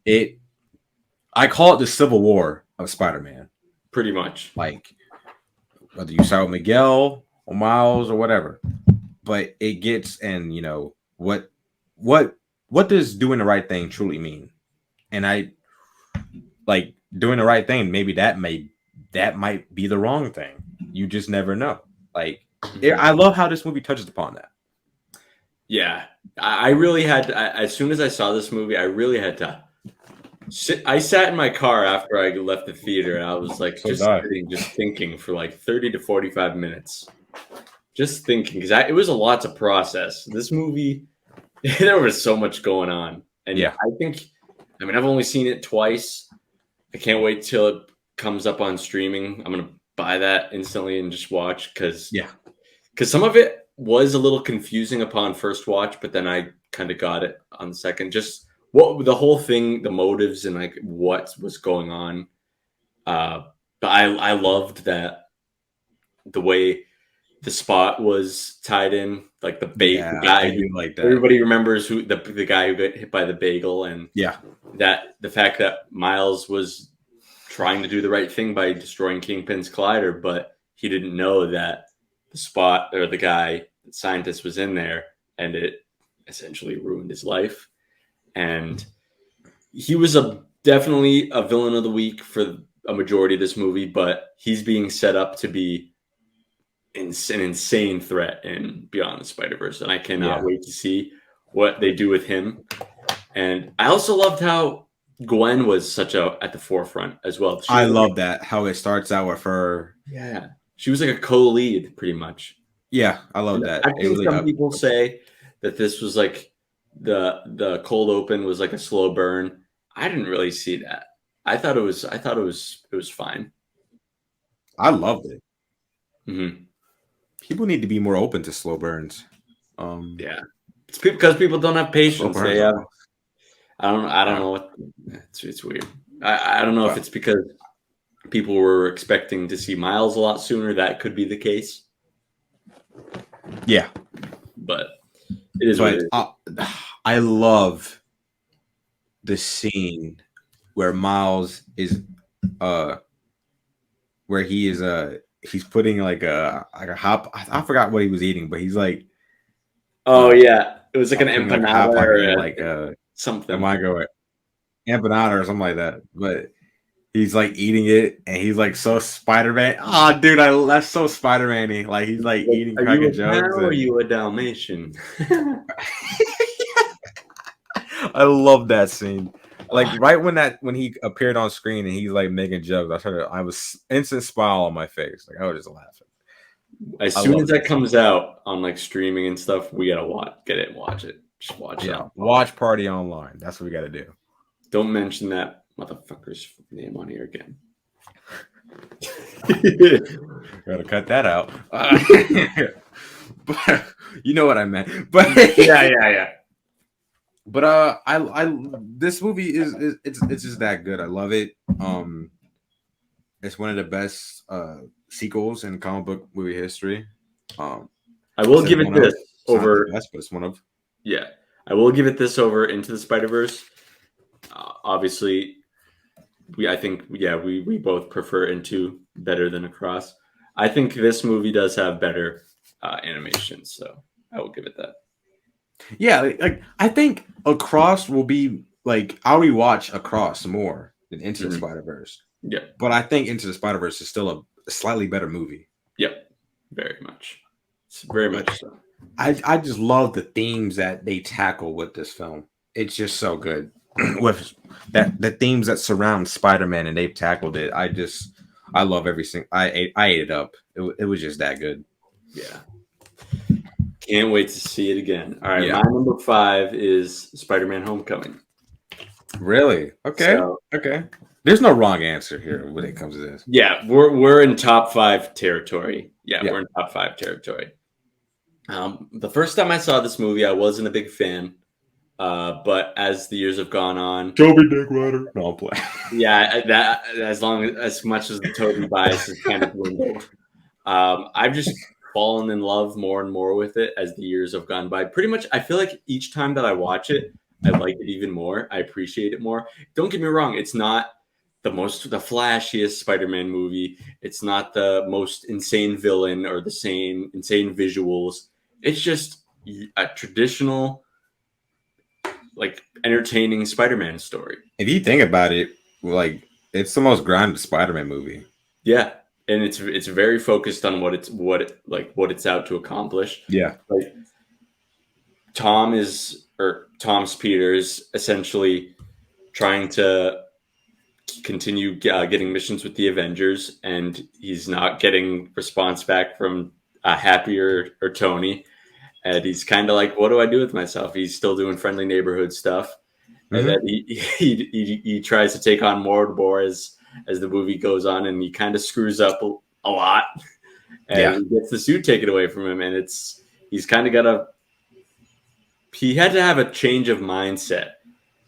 I call it the Civil War of Spider-Man. Pretty much. Like, whether you start with Miguel or Miles or whatever. But it gets, and you know, what does doing the right thing truly mean? And I like doing the right thing. Maybe that might be the wrong thing. You just never know. Like, I love how this movie touches upon that. Yeah, I really had to, as soon as I saw this movie, I really had to sit. I sat in my car after I left the theater, and I was like just thinking for like 30 to 45 minutes. Just thinking, because it was a lot to process. This movie, there was so much going on. And yeah, I mean, I've only seen it twice. I can't wait till it comes up on streaming. I'm going to buy that instantly and just watch because some of it was a little confusing upon first watch, but then I kind of got it on the second. Just what the whole thing, the motives and like what was going on. But I loved that the way the Spot was tied in, like the guy who, like that. Everybody remembers who the guy who got hit by the bagel, and that the fact that Miles was trying to do the right thing by destroying Kingpin's collider, but he didn't know that the Spot or the guy, the scientist, was in there, and it essentially ruined his life. And he was definitely a villain of the week for a majority of this movie, but he's being set up to be an insane threat in Beyond the Spider-Verse, and I cannot wait to see what they do with him. And I also loved how Gwen was at the forefront as well. I love that how it starts out with her. Yeah, she was like a co-lead pretty much. Yeah, I love that. I've seen some people say that this was like the cold open was like a slow burn. I didn't really see that. I thought it was fine. I loved it. Mm-hmm. People need to be more open to slow burns. Yeah, it's because people don't have patience. They have. I don't know what. It's weird. I don't know if it's because people were expecting to see Miles a lot sooner. That could be the case. Yeah, but it is what it is. I love the scene where Miles is, where he is he's putting like a hop. I forgot what he was eating, but he's like, oh yeah, it was like an empanada or like something. Empanada or something like that. But he's like eating it, and he's like so Spider-Man. Oh, dude, that's so Spider-Man-y. Like he's like eating cracking jokes. Or are you a Dalmatian? I love that scene. Like right when he appeared on screen and he's like making jokes, I was instant smile on my face. Like I was just laughing. As soon as that comes out on like streaming and stuff, we gotta get it and watch it. Just watch it. Watch Party Online. That's what we gotta do. Don't mention that motherfucker's name on here again. Gotta cut that out. But you know what I meant. But yeah. But I this movie is it's just that good. I love it. It's one of the best sequels in comic book movie history. I will give it this over. Best, but it's one of. Yeah, I will give it this over Into the Spider-Verse. Obviously, we both prefer Into better than Across. I think this movie does have better animation, so I will give it that. Yeah, like I think Across will be like I'll rewatch Across more than Into the Spider-Verse. Yeah, but I think Into the Spider-Verse is still a slightly better movie. Yep, very much. It's very much so. I just love the themes that they tackle with this film. It's just so good with the themes that surround Spider-Man, and they've tackled it. I love every single. I ate it up. It was just that good. Yeah. Can't wait to see it again. All right, my number 5 is Spider-Man: Homecoming. Really? Okay. So Okay. There's no wrong answer here when it comes to this. yeah, we're in top 5 territory. Yeah, Yeah. we're in top 5 territory. The first time I saw this movie, I wasn't a big fan. But as the years have gone on, Toby Dick Rider. No, I'm playing. yeah, that as much as the Toby bias has kind of dwindled, I've just fallen in love more and more with it as the years have gone by. Pretty much, I feel like each time that I watch it, I like it even more. I appreciate it more. Don't get me wrong; it's not the flashiest Spider-Man movie. It's not the most insane villain or the same insane visuals. It's just a traditional, like, entertaining Spider-Man story. If you think about it, like it's the most grounded Spider-Man movie. Yeah, and it's very focused on what it's out to accomplish. Yeah. Like Tom's Peter is essentially trying to continue getting missions with the Avengers, and he's not getting response back from Happy or Tony. And he's kind of like, what do I do with myself? He's still doing friendly neighborhood stuff. And then he tries to take on Mordor as the movie goes on, and he kind of screws up a lot. And he gets the suit taken away from him, and he had to have a change of mindset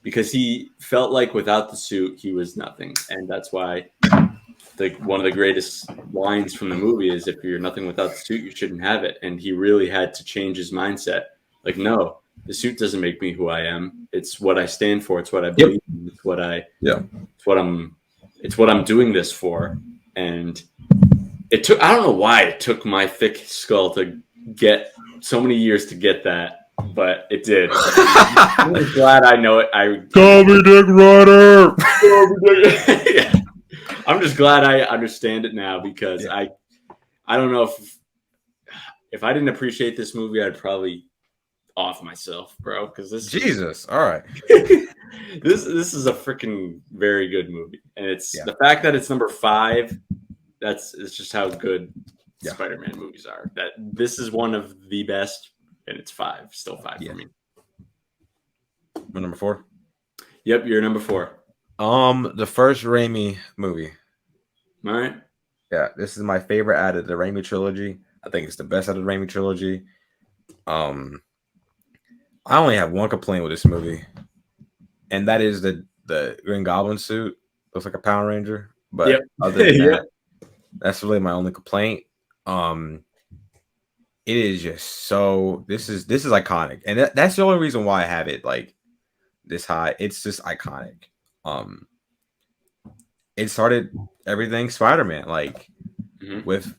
because he felt like without the suit he was nothing, and that's why one of the greatest lines from the movie is, if you're nothing without the suit, you shouldn't have it. And he really had to change his mindset. Like, no, the suit doesn't make me who I am. It's what I stand for. It's what I believe in. It's what I'm doing this for. And I don't know why it took my thick skull to get so many years to get that, but it did. I'm glad I know it. Toby Dick Rider. Yeah. I'm just glad I understand it now, because I don't know if I didn't appreciate this movie, I'd probably off myself, bro. Because All right. this is a freaking very good movie, and it's the fact that it's number 5. It's just how good Spider-Man movies are. That this is one of the best, and it's 5, still 5 for me. My number 4. Yep, you're number 4. The first Raimi movie. All right. Yeah, this is my favorite out of the Raimi trilogy. I think it's the best out of the Raimi trilogy. I only have one complaint with this movie, and that is the Green Goblin suit looks like a Power Ranger. But other than that, that's really my only complaint. It is just so this is iconic, and that's the only reason why I have it like this high. It's just iconic. It started everything Spider-Man, like with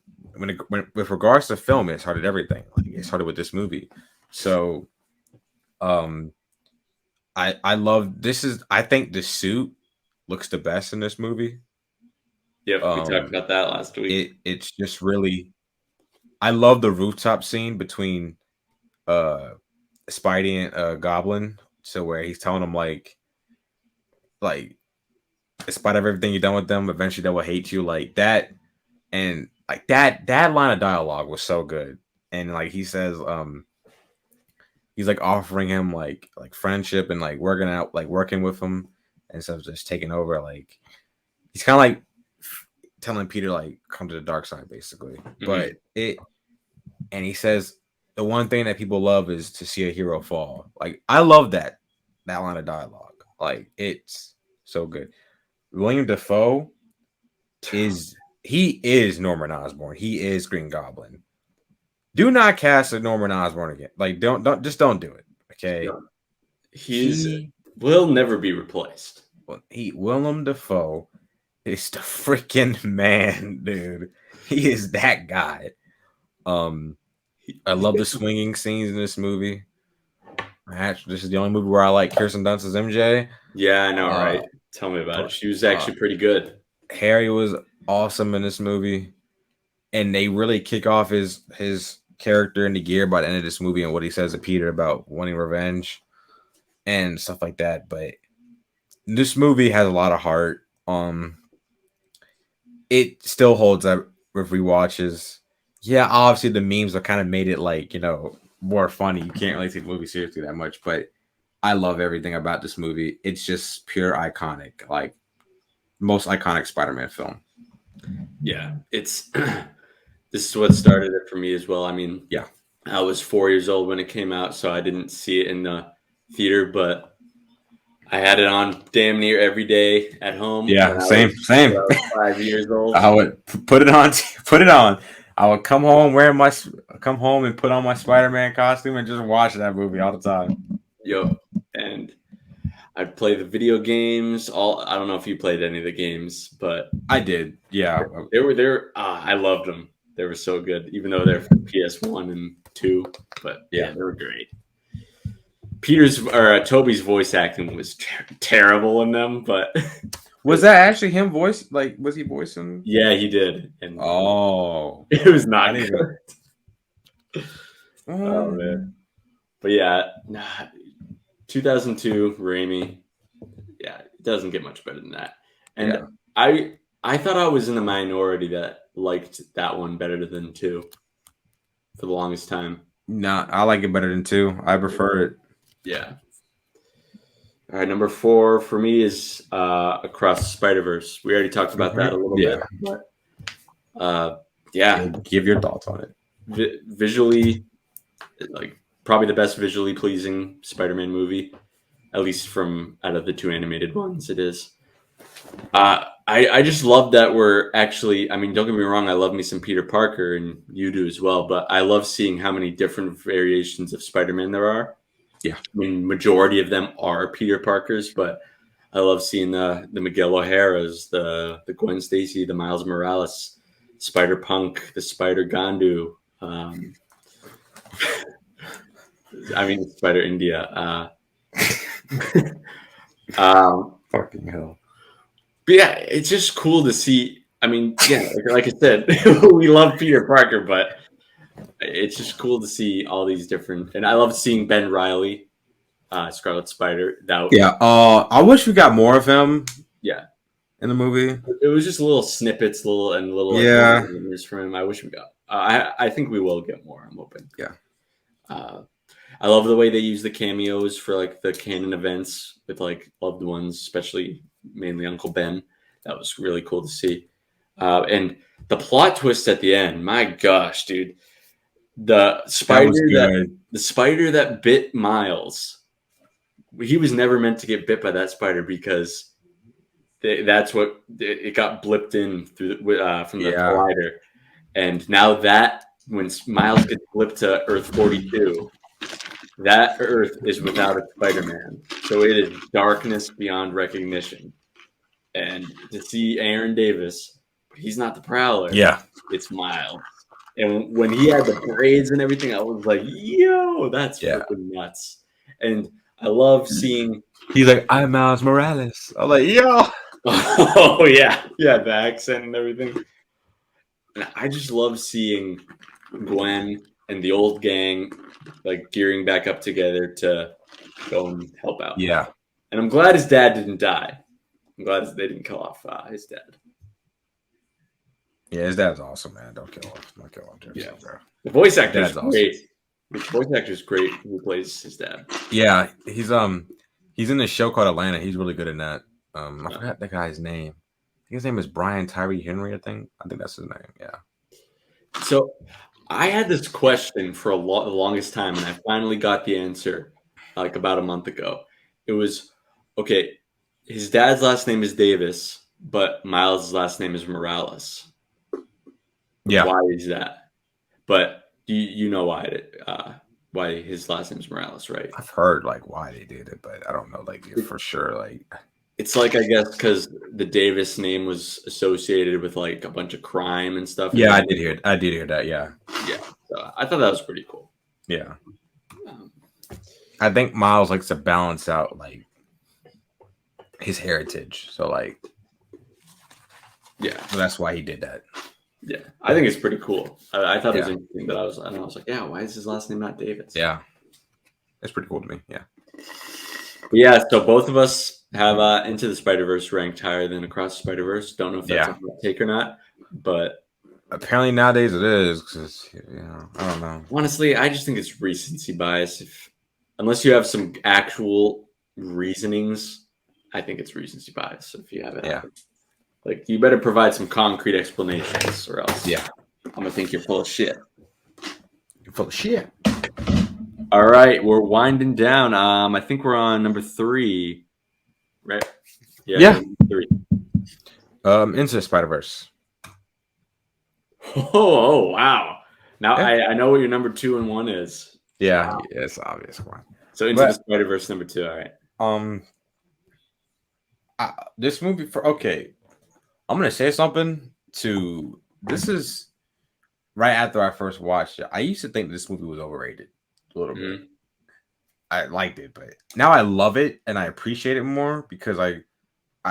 regards to film, it started everything. Like it started with this movie. So I love I think the suit looks the best in this movie. Yep, we talked about that last week. It's just really, I love the rooftop scene between Spidey and Goblin. So where he's telling him like despite of everything you've done with them, eventually they will hate you, like that. And like that line of dialogue was so good. And like he says, he's like offering him like friendship and like working with him instead of just taking over. Like he's kind of like telling Peter like come to the dark side basically. But and he says the one thing that people love is to see a hero fall. Like I love that line of dialogue. Like it's so good. William Dafoe is Norman Osborn. He is Green Goblin. Do not cast a Norman Osborn again. Like don't do it. Okay. No. He will never be replaced. Willem Dafoe is the freaking man, dude. He is that guy. I love the swinging scenes in this movie. This is the only movie where I like Kirsten Dunst as MJ. Yeah, I know, right? Tell me about it. She was actually pretty good. Harry was awesome in this movie, and they really kick off his character into gear by the end of this movie and what he says to Peter about wanting revenge and stuff like that. But this movie has a lot of heart. It still holds up with rewatches. Yeah, obviously the memes have kind of made it like, more funny. You can't really take the movie seriously that much, but I love everything about this movie. It's just pure iconic, like most iconic Spider-Man film. Yeah, it's this is what started it for me as well. I mean, Yeah. I was 4 years old when it came out, so I didn't see it in the theater, but I had it on damn near every day at home. Yeah, when same. I was 5 years old. I would put it on. Put it on. I would come home and put on my Spider-Man costume and just watch that movie all the time. Yo, and I'd play the video games. I don't know if you played any of the games, but I did. Yeah. they were there. I loved them. They were so good, even though they're from PS1 and 2. But yeah, they were great. Toby's voice acting was terrible in them, but was that actually him voice? Like, was he voicing? Yeah, he did. And it was not good. Oh man, but yeah, 2002 Raimi. Yeah, it doesn't get much better than that. And I thought I was in the minority that liked that one better than 2 for the longest time. Nah, I like it better than 2. I prefer it. Yeah. All right, number 4 for me is Across the Spider-Verse. We already talked about that a little bit. But, give your thoughts on it. Visually, like probably the best visually pleasing Spider-Man movie, at least from out of the 2 animated ones. It is. I just love that we're actually. I mean, don't get me wrong. I love me some Peter Parker, and you do as well. But I love seeing how many different variations of Spider-Man there are. Yeah, I mean, majority of them are Peter Parkers, but I love seeing the Miguel O'Hara's, the Gwen Stacy, the Miles Morales, Spider Punk, the Spider Gandu. I mean, Spider India. Fucking hell. But yeah, it's just cool to see. I mean, yeah, like I said, we love Peter Parker, but it's just cool to see all these different. And I love seeing Ben Reilly, Scarlet Spider. I wish we got more of him. Yeah, in the movie, it was just little snippets, little like, from him. I wish we got. I think we will get more. I'm hoping. Yeah. I love the way they use the cameos for like the canon events with like loved ones, especially mainly Uncle Ben. That was really cool to see. And the plot twist at the end, my gosh, dude. The spider that bit Miles, he was never meant to get bit by that spider because that's what it got blipped in through from the collider. And now that when Miles gets blipped to Earth 42, that Earth is without a Spider-Man. So it is darkness beyond recognition. And to see Aaron Davis, he's not the Prowler. Yeah. It's Miles. And when he had the braids and everything, I was like, yo, that's freaking nuts. And I love seeing... He's like, I'm Miles Morales. I'm like, yo. Oh, yeah. Yeah, the accent and everything. And I just love seeing Gwen and the old gang like gearing back up together to go and help out. Yeah. And I'm glad his dad didn't die. I'm glad they didn't kill off his dad. Yeah, his dad's awesome, man. Don't kill off. Yeah. The voice actor is great. The voice actor is great who plays his dad. Yeah, he's in a show called Atlanta. He's really good in that. I forgot that guy's name. I think his name is Brian Tyree Henry, I think that's his name. Yeah. So I had this question for the longest time, and I finally got the answer like about a month ago. It was, okay, his dad's last name is Davis, but Miles' last name is Morales. Yeah. Why is that? But you know why his last name is Morales, right? I've heard like why they did it, but I don't know like for sure. Like it's like, I guess because the Davis name was associated with like a bunch of crime and stuff. Yeah, I did hear that. Yeah. Yeah. So I thought that was pretty cool. Yeah. I think Miles likes to balance out like his heritage. So like, yeah. So that's why he did that. Yeah, I think it's pretty cool. I thought it was interesting, but I was like, yeah, why is his last name not Davis? Yeah, it's pretty cool to me. Yeah, but yeah. So both of us have Into the Spider-Verse ranked higher than Across the Spider-Verse. Don't know if that's a hot take or not, but apparently nowadays it is because I don't know. Honestly, I just think it's recency bias. If unless you have some actual reasonings, I think it's recency bias. If you have it, like you better provide some concrete explanations, or else, I'm gonna think you're full of shit. You're full of shit. All right, we're winding down. I think we're on number 3, right? Yeah. 3. Into the Spider-Verse. Oh, wow! Now I know what your number 2 and 1 is. Yeah, it's obvious one. So Into the Spider-Verse number 2. All right. This movie I'm gonna say something to. This is right after I first watched it. I used to think this movie was overrated a little bit. I liked it, but now I love it and I appreciate it more because I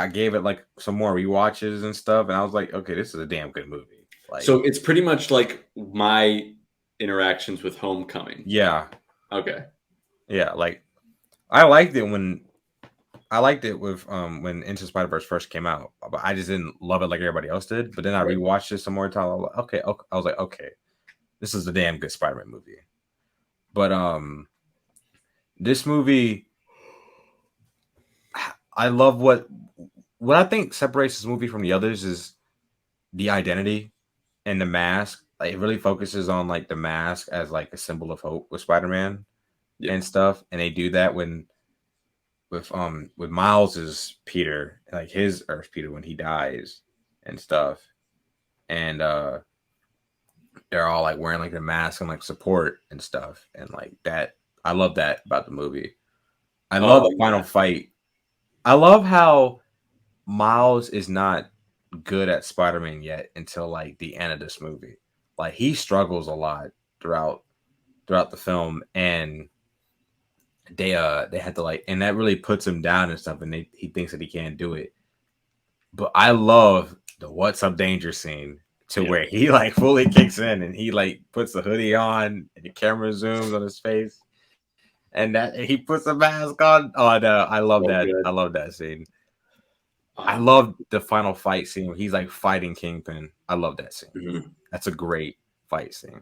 gave it like some more rewatches and stuff, and I was like, okay, this is a damn good movie. Like, so it's pretty much like my interactions with Homecoming. Yeah. Okay. Yeah, like I liked it with when Into Spider-Verse first came out, but I just didn't love it like everybody else did. But then I rewatched it some more time. I was like, okay, this is a damn good Spider-Man movie. But this movie, I love what I think separates this movie from the others is the identity and the mask. Like, it really focuses on like the mask as like a symbol of hope with Spider-Man and stuff, and they do that with Miles's Peter, like his Earth Peter when he dies and stuff, and they're all like wearing like the mask and like support and stuff, and like that. I love that about the movie. I love the final fight. I love how Miles is not good at Spider-Man yet until like the end of this movie. Like, he struggles a lot throughout the film, and they had to like, and that really puts him down and stuff, and he thinks that he can't do it. But I love the "What's Up Danger" scene to where he like fully kicks in and he like puts the hoodie on and the camera zooms on his face, and that he puts a mask on. Oh no, I love that. Good. I love that scene. I love the final fight scene where he's like fighting Kingpin. I love that scene. Mm-hmm. That's a great fight scene.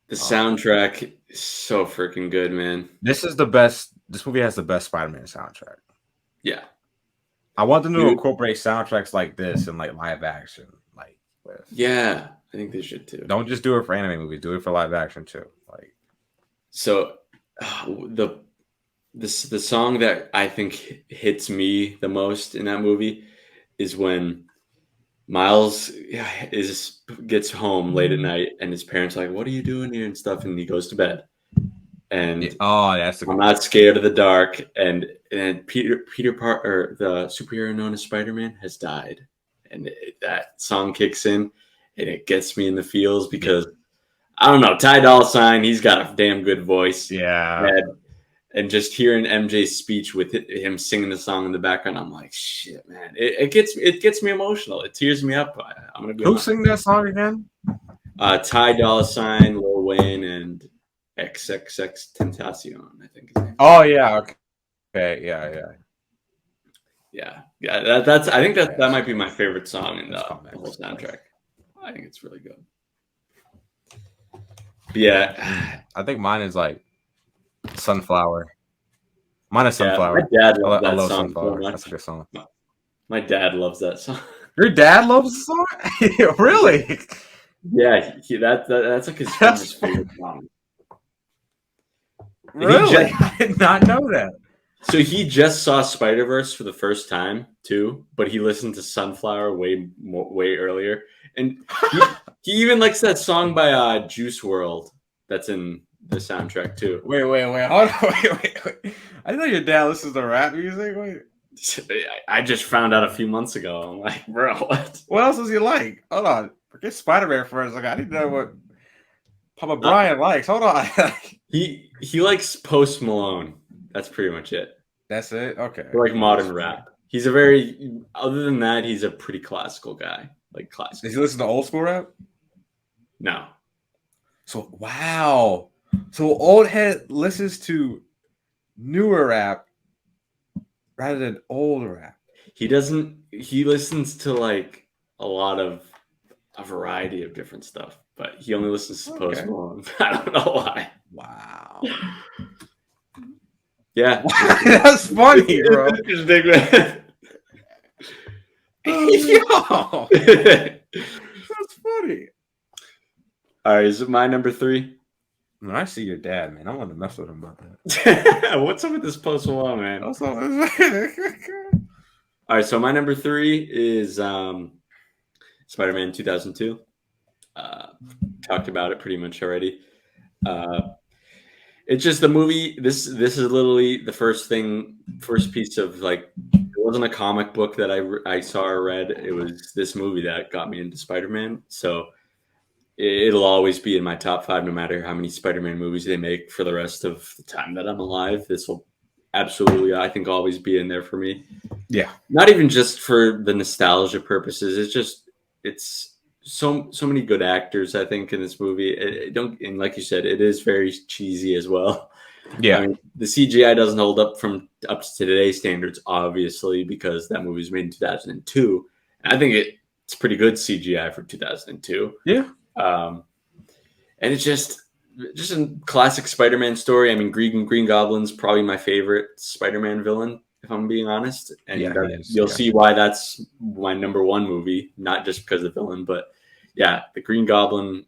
The soundtrack is so freaking good, man. This is the best. This movie has the best Spider-Man soundtrack. Yeah. I want them to incorporate soundtracks like this in like live action. Like, yeah, I think they should too. Don't just do it for anime movies. Do it for live action too. Like, so the song that I think hits me the most in that movie is when Miles gets home late at night and his parents are like, "What are you doing here?" and stuff, and he goes to bed. And that's I'm not scared of the dark. And Peter Parker, the superhero known as Spider-Man, has died. And that song kicks in, and it gets me in the feels because I don't know, Ty Dolla $ign, he's got a damn good voice. Yeah. And just hearing MJ's speech with him singing the song in the background, I'm like, shit, man. It gets me emotional. It tears me up. I'm gonna be Who sang that song again? Ty Dolla $ign, Lil Wayne, and XXX Tentacion, I think. Oh yeah, okay, yeah. That's. I think that might be my favorite song in the whole soundtrack. I think it's really good. But yeah, I think mine is like Sunflower. Mine is Sunflower. My dad loves that song. Sunflower. That's a good song. My dad loves that song. Your dad loves the song? Really? Yeah, that's like his favorite song. Really? I did not know that. So he just saw Spider-Verse for the first time too, but he listened to Sunflower way earlier, and he even likes that song by Juice WRLD that's in the soundtrack too. Wait, hold on, wait. I didn't know your dad listens to rap music. Wait, I just found out a few months ago. I'm like, bro, what? What else does he like? Hold on, forget Spider-Man first. Like, I didn't know what Papa Brian likes. Hold on. He likes Post Malone. That's pretty much it. That's it? Okay. Like modern rap. Other than that, he's a pretty classical guy. Like classical. Does he listen to old school rap? No. So, wow. So old head listens to newer rap rather than old rap. He listens to like a variety of different stuff, but he only listens to Post Malone. I don't know why. Wow. Yeah. That's funny, bro. Interesting, Yo, man. that's funny. All right, is it my number 3? When I see your dad, man, I want to mess with him about that. What's up with this Post Malone, man? Also, All right, so my number 3 is Spider-Man 2002. Talked about it pretty much already. It's just the movie. This is literally the first piece of like. It wasn't a comic book that I saw or read. It was this movie that got me into Spider-Man. So it'll always be in my top 5, no matter how many Spider-Man movies they make for the rest of the time that I'm alive. This will absolutely, I think, always be in there for me. yeah, Not even just for the nostalgia purposes. It's so many good actors, I think, in this movie. And like you said, it is very cheesy as well. yeah. I mean, the CGI doesn't hold up to today's standards, obviously, because that movie was made in 2002. And I think it's pretty good CGI for 2002. Yeah. And it's just a classic Spider-Man story. I mean, Green Goblin's probably my favorite Spider-Man villain, if I'm being honest. And Yeah, he is, you'll yeah. see why that's my number 1 movie, not just because of the villain, but yeah, the Green Goblin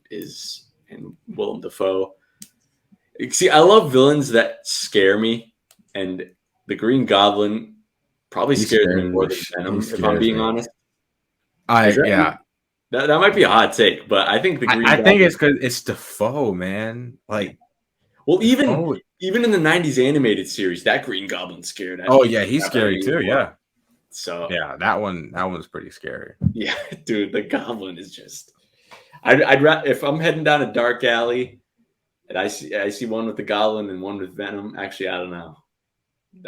and Willem Dafoe. See, I love villains that scare me, and the Green Goblin probably scares me more than Venom, if I'm being honest. Yeah. That might be a hot take, but I think the Green I Goblin, think it's because it's Defoe, man. Like, well, Defoe. even in the 90s animated series, that Green Goblin scared. Oh yeah, he's scary too. Yeah. So yeah, that one's pretty scary. Yeah, dude, the Goblin is just. I'd if I'm heading down a dark alley, and I see one with the Goblin and one with Venom. Actually, I don't know.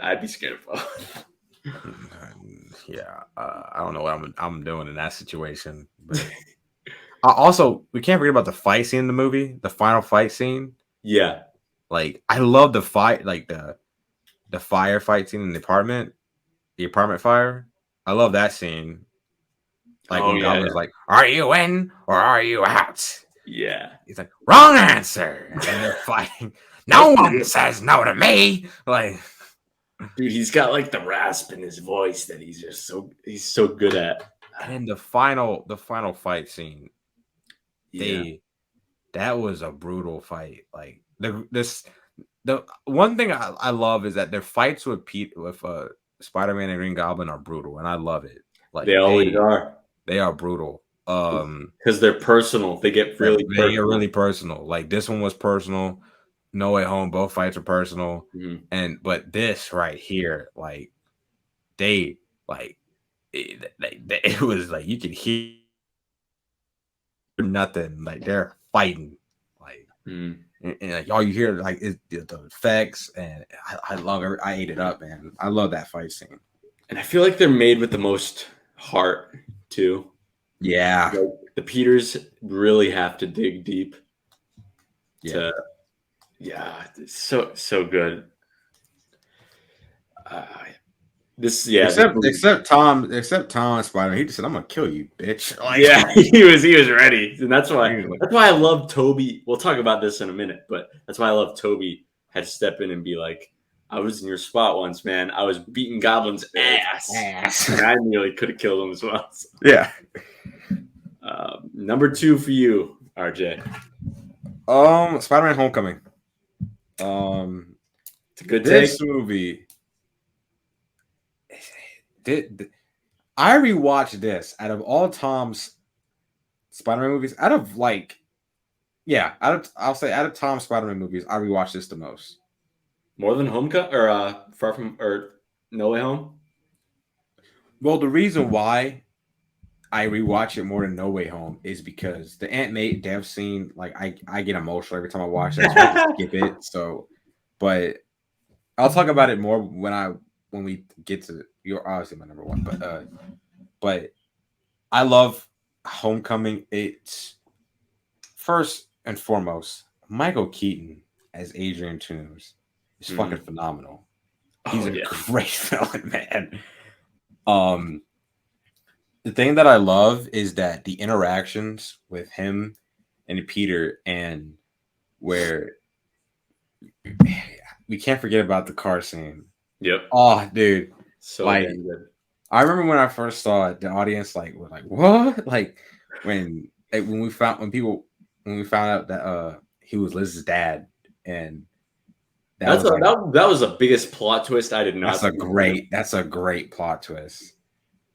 I'd be scared of both. Yeah, I don't know what I'm doing in that situation. But also, we can't forget about the fight scene in the movie, the final fight scene. Yeah, like I love the fight, like the firefight scene in the apartment fire. I love that scene. Like when Goblin's like, "Are you in or are you out?" Yeah, he's like, "Wrong answer," and they're fighting. No one says no to me. Like, dude, he's got like the rasp in his voice that he's so good at. And the final fight scene, Yeah. that was a brutal fight. Like the one thing I love is that their fights with Spider-Man and Green Goblin are brutal, and I love it. Like they always are. They are brutal. Because they're personal. They get really personal. Like this one was personal. No Way Home, both fights are personal. Mm-hmm. But this right here, like it was like you could hear nothing. Like they're fighting. Like and like all you hear like is the effects, and I love it. I ate it up, man. I love that fight scene. And I feel like they're made with the most heart too. Yeah. Like, the Peters really have to dig deep. Yeah. So good. Except Tom Spider. He just said, "I'm gonna kill you, bitch." Like, yeah, he was ready, and that's why I love Toby. We'll talk about this in a minute, but that's why I love Toby had to step in and be like, "I was in your spot once, man. I was beating Goblin's ass. And I nearly could have killed him as well." So. Yeah. Number 2 for you, RJ. Spider-Man: Homecoming. It's a good this take. Movie. I rewatched this out of all Tom's Spider-Man movies. I'll say out of Tom's Spider-Man movies, I rewatched this the most. More than Homecoming or Far From or No Way Home? Well, the reason why I rewatch it more than No Way Home is because the Aunt May death scene, like I get emotional every time I watch it. So I just skip it. So, but I'll talk about it more when we get to you're obviously my number 1, but I love Homecoming. It's first and foremost Michael Keaton as Adrian Toomes is fucking phenomenal. He's a great villain, man. The thing that I love is that the interactions with him and Peter, and where we can't forget about the car scene. Yep. Oh, dude. So Like, damn good. I remember when I first saw it, the audience were like, "What?" Like when we found out that he was Liz's dad, and that was like That was the biggest plot twist I did not see coming. that's a great plot twist,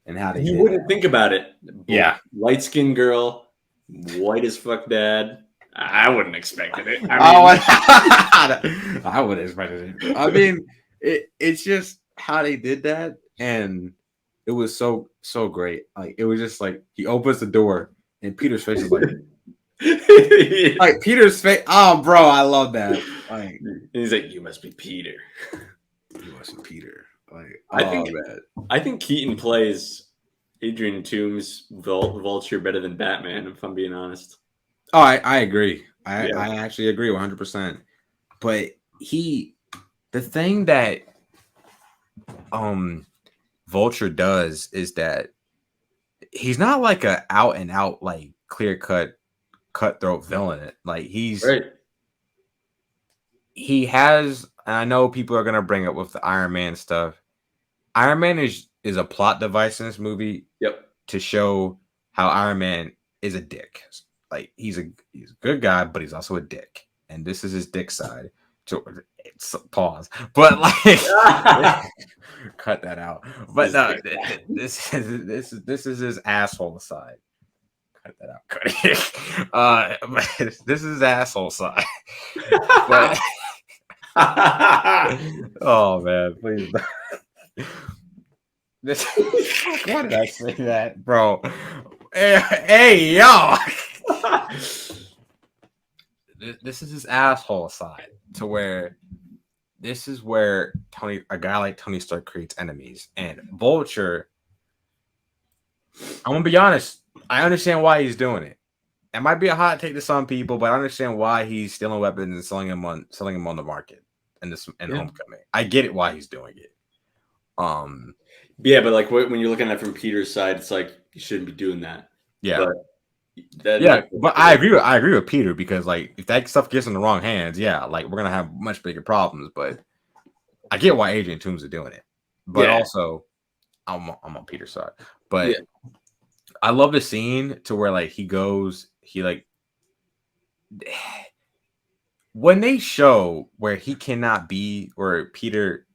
and how they You did wouldn't think about it. Yeah. Light skinned girl, white as fuck dad. I wouldn't expected it. I would expect it. I mean, it's just how they did that, and it was so great. Like it was just like he opens the door, and Peter's face is like Peter's face. Oh, bro, I love that. Like and he's like, "You must be Peter." You must be Peter. Like I think Keaton plays Adrian Toomes Vulture better than Batman. If I'm being honest. Oh, I agree. I actually agree 100%. But the thing that Vulture does is that he's not like a out and out like clear cutthroat villain. Like he has, and I know people are gonna bring up with the Iron Man stuff. Iron Man is a plot device in this movie. Yep. To show how Iron Man is a dick. Like he's a good guy, but he's also a dick, and this is his dick side. So pause, but like cut that out. But no, this is his asshole side. Cut that out. Cut it. But this is his asshole side. But, oh man, please. Why did I say that, bro? Hey yo. This is his asshole side, to where this is where a guy like Tony Stark creates enemies, and Vulture. I'm gonna be honest. I understand why he's doing it. It might be a hot take to some people, but I understand why he's stealing weapons and selling them on the market in Homecoming. I get it why he's doing it. Yeah, but like when you're looking at it from Peter's side, it's like you shouldn't be doing that. Yeah. But I agree with Peter, because like if that stuff gets in the wrong hands, like we're gonna have much bigger problems. But I get why Adrian Toomes are doing it. But also I'm on Peter's side. But I love the scene to where like when they show where he cannot be, where Peter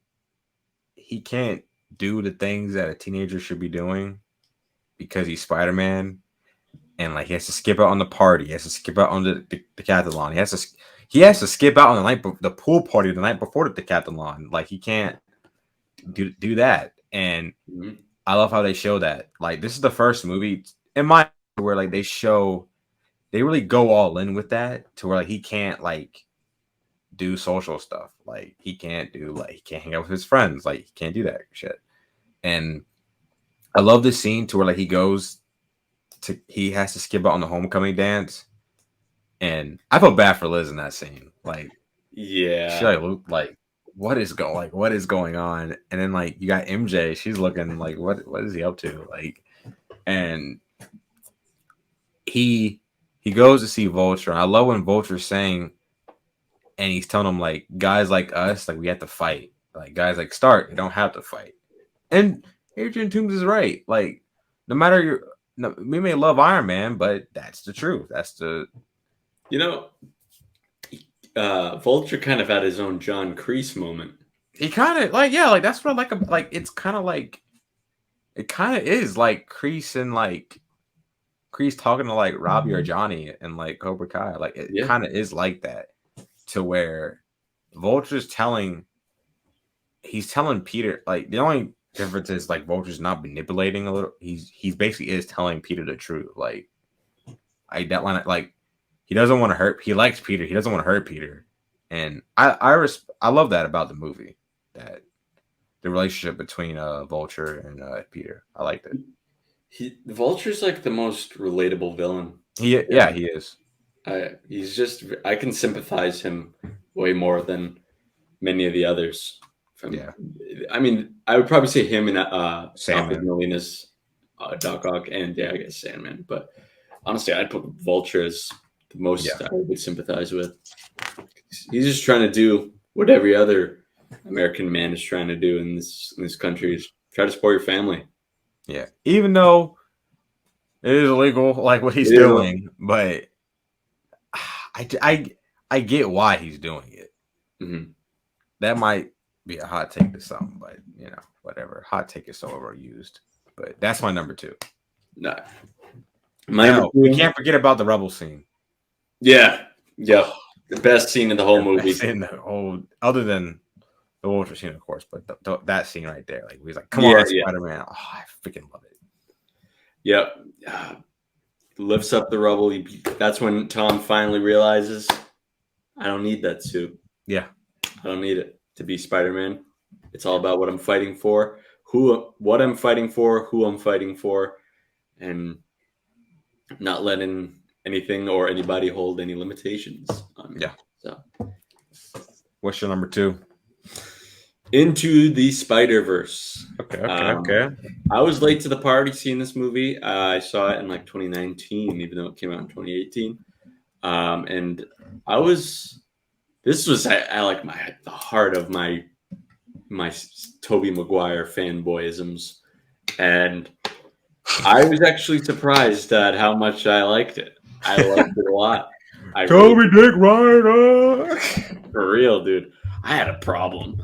he can't do the things that a teenager should be doing because he's Spider-Man. And like he has to skip out on the party, he has to skip out on the decathlon. He has to skip out on the pool party the night before the decathlon. Like he can't do that. And I love how they show that. Like this is the first movie in my where like they really go all in with that, to where like he can't like do social stuff. Like he can't hang out with his friends. Like he can't do that shit. And I love this scene to where like he has to skip out on the homecoming dance, and I feel bad for Liz in that scene. Like, she like what is going on? And then like you got MJ, she's looking like what is he up to? Like, and he goes to see Vulture. I love when Vulture's saying, and he's telling him like guys like us, like we have to fight. Like guys like Stark, you don't have to fight. And Adrian Toomes is right. Like no matter we may love Iron Man, but that's the truth. That's the Vulture kind of had his own John Kreese moment. He kind of like that's what I like. Like it's kind of like it kind of is like Kreese and like Kreese talking to like Robbie or Johnny and like Cobra Kai. Like it kind of is like that, to where Vulture's telling Peter, like the only difference is like Vulture's not manipulating a little. He's basically is telling Peter the truth. Like that line, like he doesn't want to hurt. He likes Peter. He doesn't want to hurt Peter. And I love that about the movie, that the relationship between Vulture and Peter. I liked it. Vulture's like the most relatable villain. He is. I can sympathize him way more than many of the others. I mean, I would probably say him and Sandman as Doc Ock, and I guess Sandman. But honestly, I'd put Vulture as the most I would sympathize with. He's just trying to do what every other American man is trying to do in this country is try to support your family. Yeah, even though it is illegal, like what he's It is doing, but I get why he's doing it. Mm-hmm. That might be a hot take to some, but whatever. Hot take is so overused. But that's my number 2. No. We can't forget about the rebel scene. Yeah. Yep. The best scene in the whole movie. Other than the Walter scene, of course, but that scene right there, like he's like, "Come on, Spider-Man!" Oh, I freaking love it. Yep. Lifts up the rubble. That's when Tom finally realizes, I don't need that suit. Yeah. I don't need it to be Spider-Man. It's all about what I'm fighting for, what I'm fighting for, who I'm fighting for, and not letting anything or anybody hold any limitations on me. Yeah. So, what's your number 2? Into the Spider-Verse. Okay. I was late to the party seeing this movie. I saw it in like 2019, even though it came out in 2018. And this was at like the heart of my Tobey Maguire fanboyisms, and I was actually surprised at how much I liked it. I liked it a lot. Dick Ryder. For real, dude. I had a problem.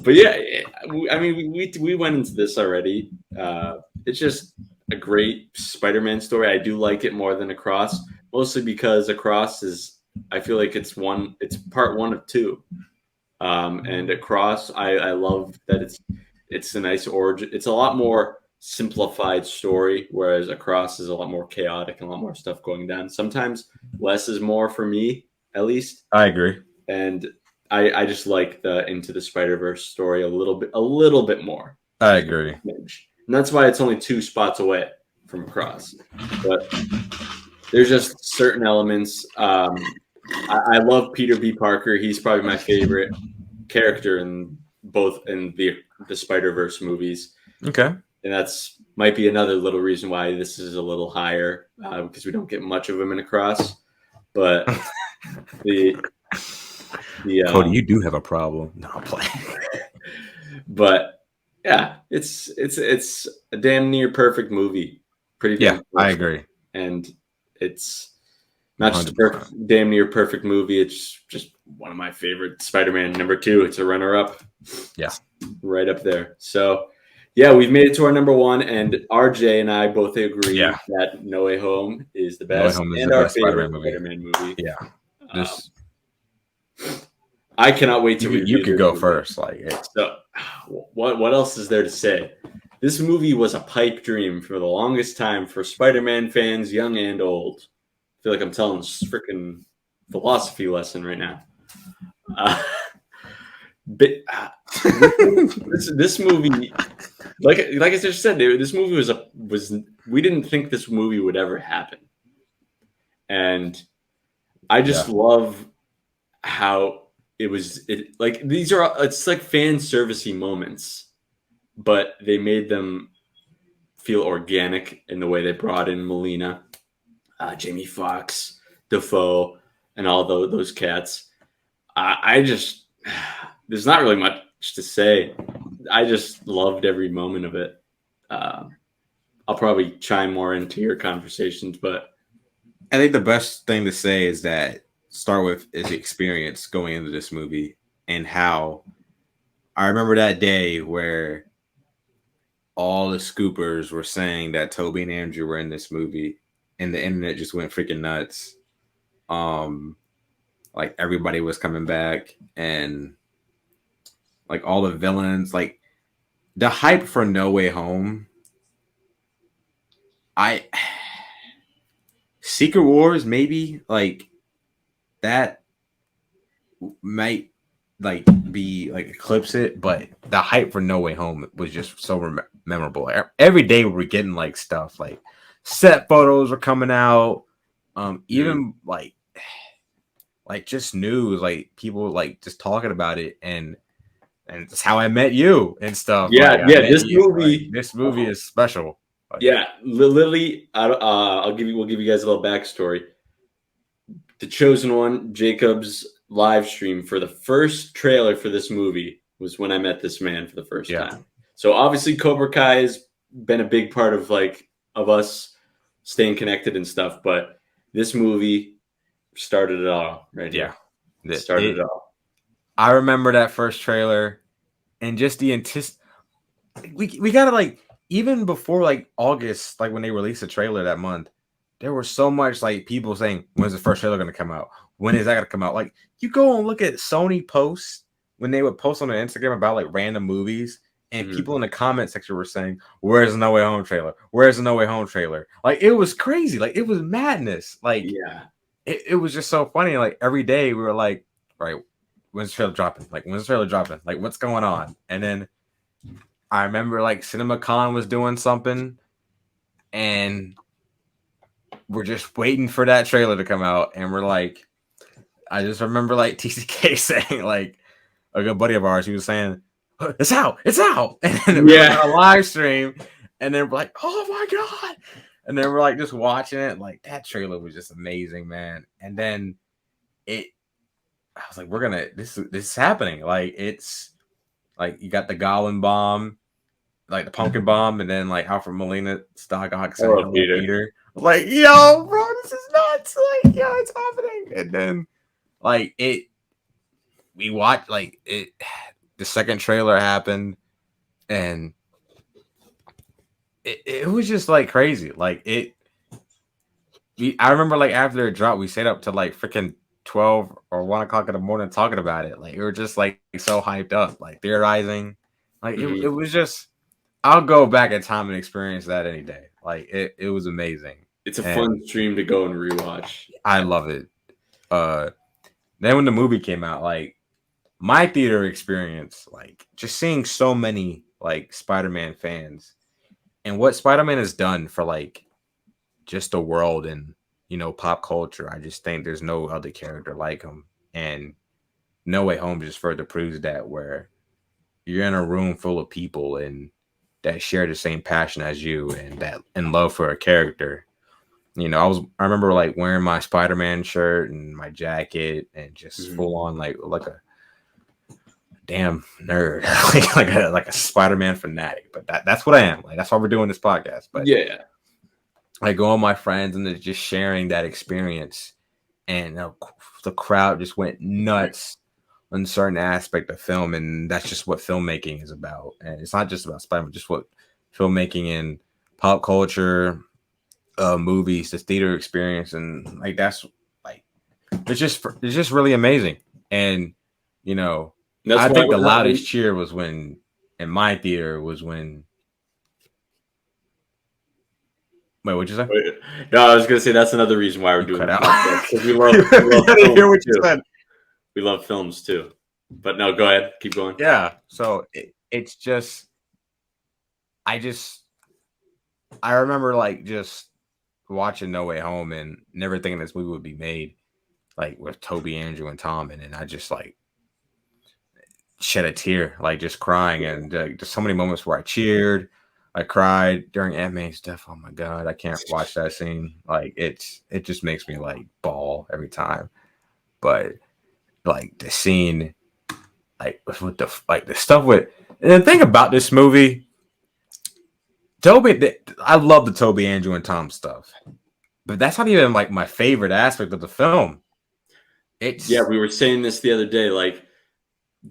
But yeah, I mean, we went into this already. It's just a great Spider-Man story. I do like it more than Across, mostly because Across I feel like it's part 1 of 2. And Across, I love that it's a nice origin. It's a lot more simplified story, whereas Across is a lot more chaotic and a lot more stuff going down. Sometimes less is more for me, at least. I agree. And I just like the Into the Spider-Verse story a little bit more. I agree. And that's why it's only 2 spots away from Across. But there's just certain elements. I love Peter B. Parker. He's probably my favorite character in the Spider-Verse movies. Okay. And that's might be another little reason why this is a little higher, because we don't get much of him in Across. But Cody, you do have a problem. No, I'm playing. But yeah, it's a damn near perfect movie. I agree. And it's not just a damn near perfect movie. It's just one of my favorite Spider-Man. Number 2. It's a runner-up. Yeah, right up there. So yeah, we've made it to our number 1, and RJ and I both agree that No Way Home is the best and our favorite Spider-Man movie. Yeah. I cannot wait to review. You could go first. So, what else is there to say? This movie was a pipe dream for the longest time for Spider-Man fans, young and old. I feel like I'm telling a freaking philosophy lesson right now. This movie, like I just said, this movie was we didn't think this movie would ever happen, and I just love how it's like fan servicey moments, but they made them feel organic in the way they brought in Molina, Jamie Foxx, Defoe, and all those cats. There's not really much to say. I just loved every moment of it. I'll probably chime more into your conversations, but I think the best thing to say is that start with is the experience going into this movie and how I remember that day where all the scoopers were saying that Toby and Andrew were in this movie and the internet just went freaking nuts. Like everybody was coming back and like all the villains, like the hype for No Way Home. Secret Wars, maybe like that might like be like eclipse it, but the hype for No Way Home was just so memorable. Every day we were getting like stuff, like set photos were coming out, even like just news, like people like just talking about it, and it's how I met you and stuff. This movie is special. Yeah, literally, we'll give you guys a little backstory. the chosen one, Jacob's live stream for the first trailer for this movie was when I met this man for the first time. So obviously Cobra Kai has been a big part of us staying connected and stuff, but this movie started it all right here. It started it all. I remember that first trailer and just the we gotta like, even before like August, like when they released the trailer that month, there was so much like people saying, when's the first trailer gonna come out? When is that gonna come out? Like, you go and look at Sony posts when they would post on their Instagram about like random movies, and people in the comment section were saying, where's the No Way Home trailer? Where's the No Way Home trailer? Like, it was crazy. Like, it was madness. Like, it was just so funny. Like, every day we were like, right, when's the trailer dropping? Like, when's the trailer dropping? Like, what's going on? And then I remember like CinemaCon was doing something, and we're just waiting for that trailer to come out. And we're like, I just remember like TCK saying, like, a good buddy of ours, he was saying, it's out. And then we were on a live stream, and then we're like, oh my God. And then we're like just watching it. Like, that trailer was just amazing, man. And then I was like, this is happening. Like, it's like, you got the Goblin bomb, like the pumpkin bomb, and then like Alfred Molina, Stargog, Peter. Like, yo, bro, this is nuts. Like, yo, it's happening. And then like we watched like it. The second trailer happened, and it was just like crazy. Like, I remember like after it dropped, we stayed up to like freaking 12 or 1 o'clock in the morning talking about it. Like, we were just like so hyped up, like theorizing. Like, it was just, I'll go back in time and experience that any day. Like, it was amazing. It's a fun stream to go and rewatch. I love it. Then when the movie came out, like, my theater experience, like, just seeing so many like Spider-Man fans and what Spider-Man has done for like just the world and, you know, pop culture. I just think there's no other character like him. And No Way Home just further proves that, where you're in a room full of people and that share the same passion as you and love for a character. You know, I remember like wearing my Spider-Man shirt and my jacket and just full on like a damn nerd, like a Spider-Man fanatic. But that's what I am. Like, that's why we're doing this podcast. But yeah, like all my friends and they're just sharing that experience, and the crowd just went nuts on certain aspect of film, and that's just what filmmaking is about. And it's not just about Spider-Man, just what filmmaking and pop culture, movies, the theater experience, and like that's like it's just really amazing. And you know, I think the loudest cheer was when in my theater was when. Wait, what'd you say? No, I was gonna say that's another reason why we're doing this podcast. We love hear what you said. We love films too. But no, go ahead, keep going. Yeah. So it's just, I remember like just watching No Way Home and never thinking this movie would be made, like with Toby, Andrew, and Tom, and then I just like shed a tear, like just crying, and there's so many moments where I cheered, I cried during Aunt May's death. Oh my God, I can't watch that scene. Like it just makes me like bawl every time. But like the scene, like with the stuff with, and the thing about this movie, I love the Toby, Andrew, and Tom stuff, but that's not even like my favorite aspect of the film. We were saying this the other day, like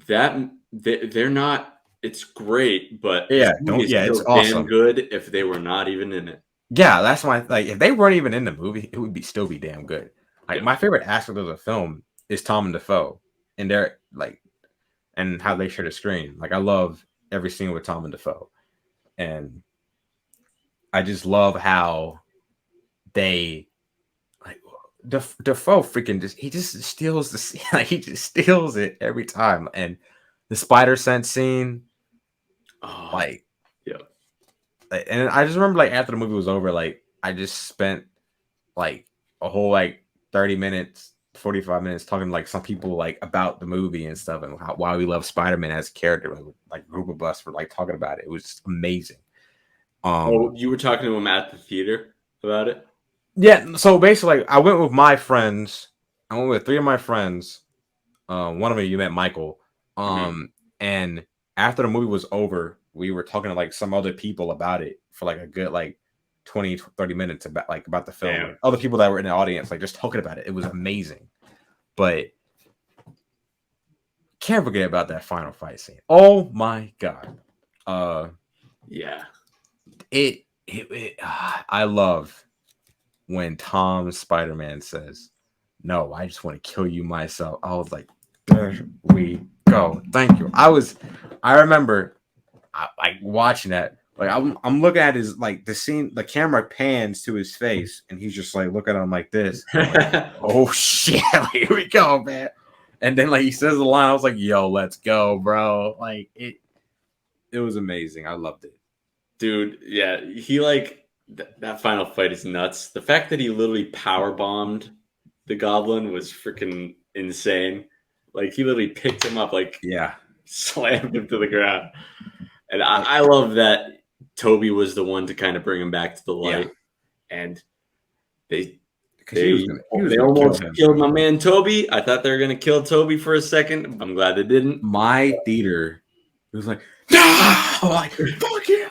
that they're not. It's great, but it's awesome. Damn good if they were not even in it. Yeah, that's my like. If they weren't even in the movie, it would still be damn good. Like my favorite aspect of the film is Tom and Dafoe, and they're like, and how they share the screen. Like I love every scene with Tom and Dafoe, and I just love how they like Dafoe freaking just steals the scene. Like he just steals it every time, and the spider sense scene. And I just remember like after the movie was over, like I just spent like a whole like 30 minutes, 45 minutes talking to like some people like about the movie and stuff and why we love Spider-Man as a character. Like a group of us were like talking about it. It was amazing. You were talking to him at the theater about it? Yeah. So basically, I went with my friends I went with 3 of my friends. One of them you met Michael. And after the movie was over, we were talking to like some other people about it for like a good like 20-30 minutes about the film. Like, other people that were in the audience, like just talking about it. It was amazing. But can't forget about that final fight scene. Oh my god. Yeah. I love when Tom Spider-Man says, "No, I just want to kill you myself." I was like, there we go. Thank you. I remember like watching that. Like I'm looking at his like the scene, the camera pans to his face, and he's just like looking at him like this. Like, oh shit, here we go, man. And then like he says the line, I was like, yo, let's go, bro. Like it was amazing. I loved it. Dude, yeah, he like that final fight is nuts. The fact that he literally power bombed the Goblin was freaking insane. Like he literally picked him up, like slammed him to the ground. And I love that Toby was the one to kind of bring him back to the light. And they almost killed my man Toby. I thought they were gonna kill Toby for a second. I'm glad they didn't. My theater, it was like, no, like fuck you.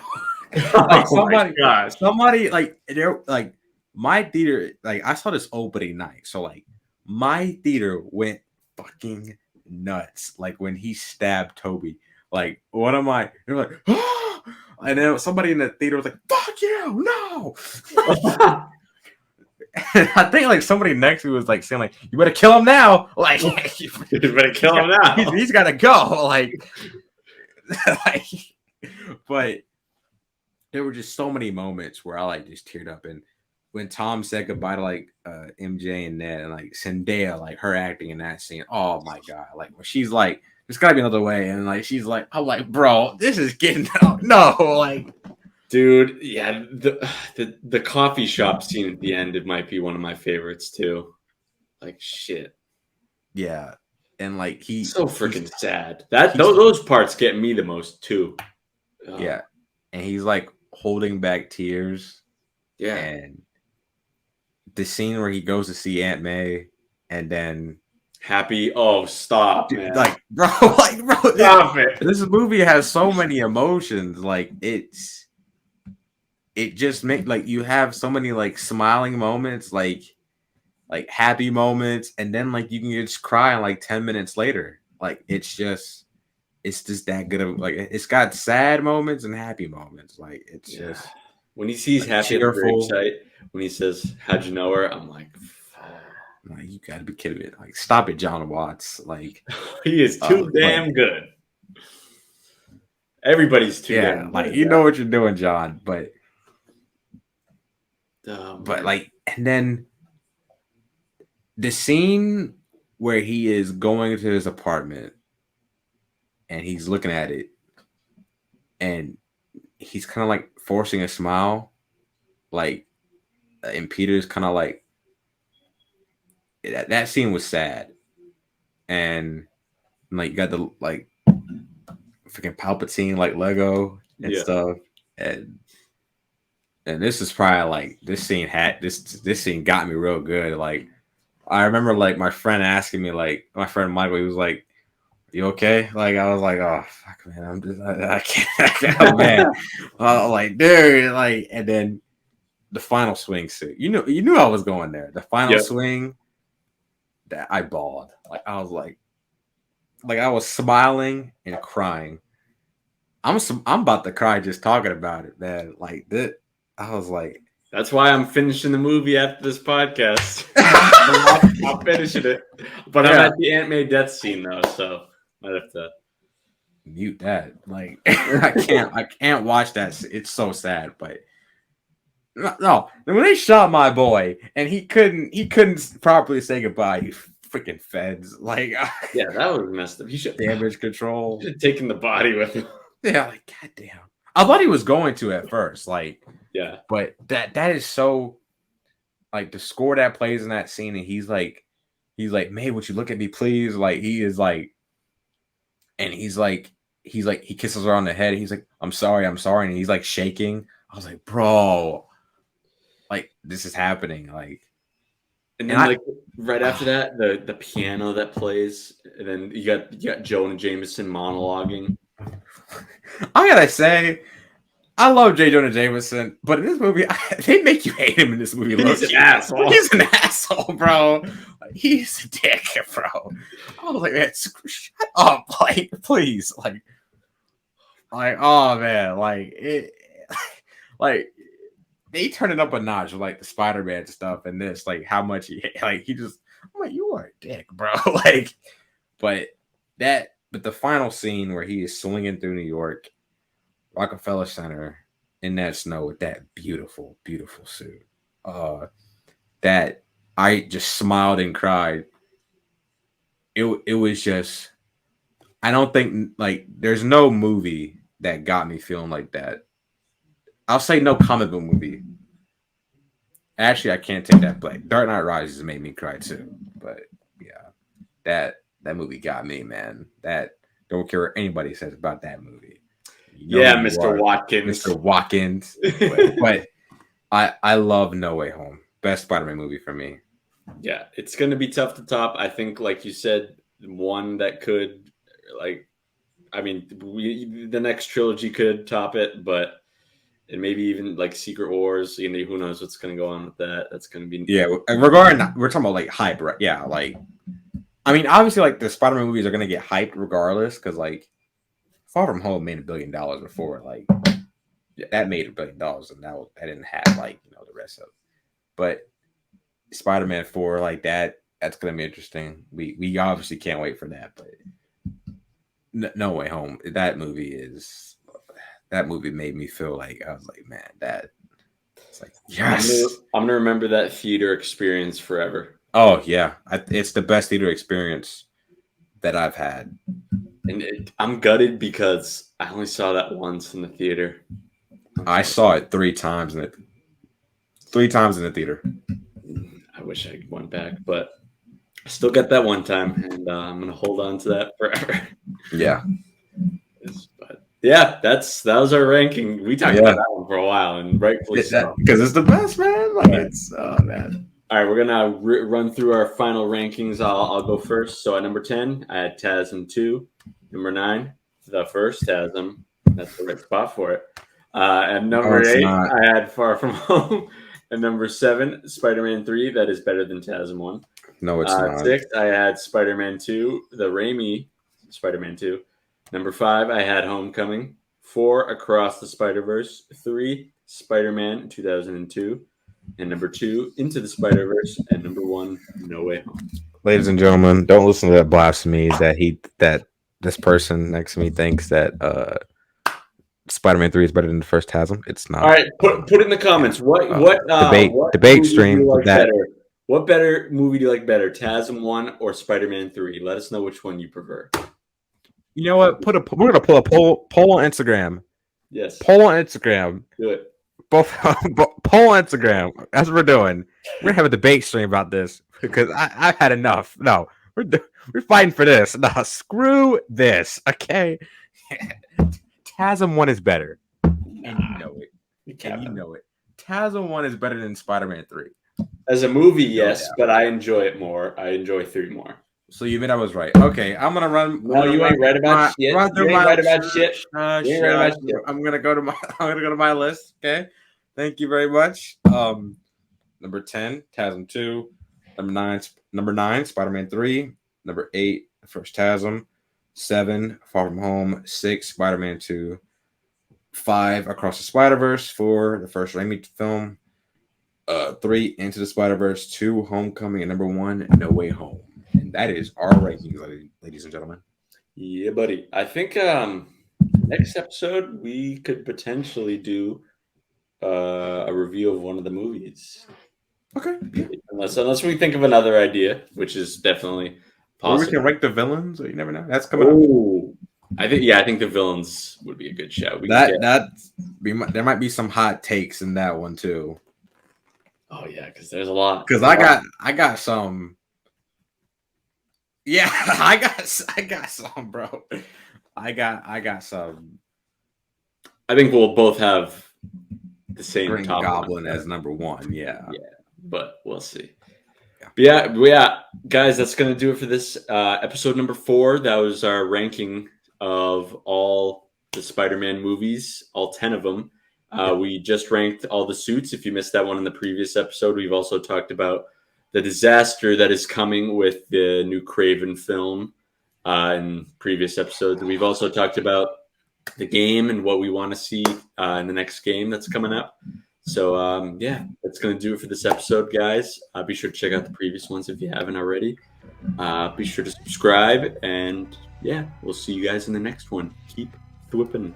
Like somebody like they're like my theater, like I saw this opening night, so like my theater went fucking nuts. Like when he stabbed Toby, like what am I? They're like, oh! And then somebody in the theater was like, "Fuck you, no!" I think like somebody next to me was like saying like, "You better kill him now!" Like, you better kill him now. He's got to go. Like, like, but there were just so many moments where I like just teared up. And when Tom said goodbye to like MJ and Ned and like Zendaya, like her acting in that scene, oh my god! Like when she's like, "There's gotta be another way," and like she's like, "I'm like, bro, this is getting no like." Dude, yeah, the coffee shop scene at the end, it might be one of my favorites too. Like shit. Yeah. And like he's so freaking sad. Those parts get me the most too. Yeah. And he's like holding back tears. Yeah. And the scene where he goes to see Aunt May and then Happy. Oh, stop, man. Like, bro, stop it. This movie has so many emotions. Like it just makes like you have so many like smiling moments, like happy moments, and then like you can just cry like 10 minutes later. Like it's just that good of like it's got sad moments and happy moments. Like it's just when he sees like, Happy at the gravesite, when he says, "How'd you know her?" I'm like, you gotta be kidding me. Like, stop it, John Watts. Like he is too damn good. Everybody's too damn like good. You know what you're doing, John, but like, and then the scene where he is going to his apartment and he's looking at it and he's kind of like forcing a smile, like, and Peter's kind of like, that scene was sad. And like, you got the like freaking Palpatine like Lego and stuff. And this is probably like this scene got me real good. Like I remember like my friend asking me, like my friend Michael, he was like, "You okay?" Like I was like, "Oh fuck, man, I can't man." Like dude, like, and then the final swing suit. You knew I was going there. The final swing, that I bawled. Like I was like I was smiling and crying. I'm about to cry just talking about it, man. Like that. I was like, that's why I'm finishing the movie after this podcast. I'm finishing it, but I'm at the Aunt May death scene though, so I have to mute that. Like, I can't watch that. It's so sad. But no, when they shot my boy and he couldn't properly say goodbye. You freaking feds! Like, yeah, that was messed up. He should damage control. He should have taken the body with him. Yeah, like goddamn. I thought he was going to at first, like. Yeah, but that is so like the score that plays in that scene, and he's like, "May, would you look at me, please?" Like he is like, and he kisses her on the head. And he's like, I'm sorry," and he's like shaking. I was like, "Bro, like this is happening." Like And then like right after that, the piano that plays, and then you got Jonah Jameson monologuing. I gotta say, I love J. Jonah Jameson, but in this movie, they make you hate him in this movie. He's an asshole. He's an asshole, bro. Like, he's a dick, bro. I was like, man, shut up, like, please, like, oh man, like it, like they turn it up a notch with like the Spider-Man stuff and this, like how much he just, I'm like, you are a dick, bro. Like, but the final scene where he is swinging through New York, Rockefeller Center, in that snow with that beautiful, beautiful suit, that I just smiled and cried. It was just, I don't think like there's no movie that got me feeling like that. I'll say no comic book movie. Actually, I can't take that back. Dark Knight Rises made me cry too. But yeah, that movie got me, man. That don't care what anybody says about that movie. Yeah, Mr. Watkins. Mr. Watkins. but I love No Way Home. Best Spider-Man movie for me. Yeah, it's gonna be tough to top. I think, like you said, one that could, like, I mean, the next trilogy could top it, but and maybe even like Secret Wars. You know, who knows what's going to go on with that? That's going to be and regarding we're talking about like hype, right? Yeah, like I mean, obviously, like the Spider-Man movies are going to get hyped regardless because like Far From Home made $1 billion before, like that made $1 billion, and that didn't have like the rest of it. But Spider-Man 4, like that's going to be interesting. We obviously can't wait for that, but No Way Home, that movie made me feel like I was like, man, it's like, yes, I'm gonna remember that theater experience forever. Oh yeah, it's the best theater experience that I've had, and I'm gutted because I only saw that once in the theater. I saw it 3 times in the theater. I wish I went back, but I still got that one time, and I'm gonna hold on to that forever. Yeah. But yeah, that was our ranking. We talked about that one for a while, and rightfully so, because it's the best, man. Like it's man. All right, we're gonna run through our final rankings. I'll go first. So at number 10, I had TASM 2. Number 9, the first TASM. That's the right spot for it. And number 8, I had Far From Home. And number 7, Spider-Man 3. That is better than TASM 1. No, it's not. 6, I had Spider-Man 2, the Raimi Spider-Man 2. Number 5, I had Homecoming. 4, Across the Spider-Verse. 3, Spider-Man 2002. And number 2, Into the Spider-Verse. And number 1, No Way Home. Ladies and gentlemen, don't listen to that blasphemy that this person next to me thinks that Spider-Man 3 is better than the first TASM. It's not. All right, put it in the comments. What debate stream like that. Better? What better movie do you like better, TASM 1 or Spider-Man 3? Let us know which one you prefer. You know what? We're gonna pull a poll on Instagram. Yes. Poll on Instagram. Do it. Both poll on Instagram. That's what we're doing. We're gonna have a debate stream about this because I've had enough. No, we're fighting for this. No, screw this. Okay. TASM 1 is better. And you know it. And you know it. TASM 1 is better than Spider-Man 3. As a movie, yes, but I enjoy it more. I enjoy 3 more. So you mean I was right? Okay, I'm gonna run. No, you ain't right about shit. You ain't right about shit. I'm gonna go to my list. Okay, thank you very much. Number 10, TASM 2. Number 9, Spider-Man 3. Number 8, the first TASM. 7, Far From Home. 6, Spider-Man 2. 5, Across the Spider-Verse. 4, the first Raimi film. 3, Into the Spider-Verse. 2, Homecoming. And number 1, No Way Home. And that is our rankings, ladies and gentlemen. Yeah, buddy. I think next episode we could potentially do a review of one of the movies. Okay. Yeah. Unless we think of another idea, which is definitely possible. Or we can rank the villains. You never know. That's coming up. I think the villains would be a good show. There might be some hot takes in that one too. Oh yeah, because there's a lot. Because I got some. Yeah, I got some, bro. I got some. I think we'll both have the same Green top Goblin as number 1. Yeah, but we'll see. Yeah, guys, that's gonna do it for this episode number 4. That was our ranking of all the Spider-Man movies, all 10 of them. We just ranked all the suits. If you missed that one in the previous episode, we've also talked about the disaster that is coming with the new Craven film in previous episodes. We've also talked about the game and what we want to see in the next game that's coming up. So, that's going to do it for this episode, guys. Be sure to check out the previous ones if you haven't already. Be sure to subscribe, and we'll see you guys in the next one. Keep thwipping.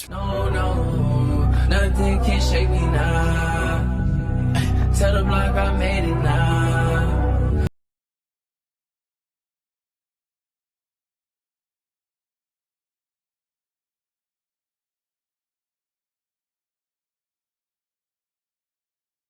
No, nothing can shake me now.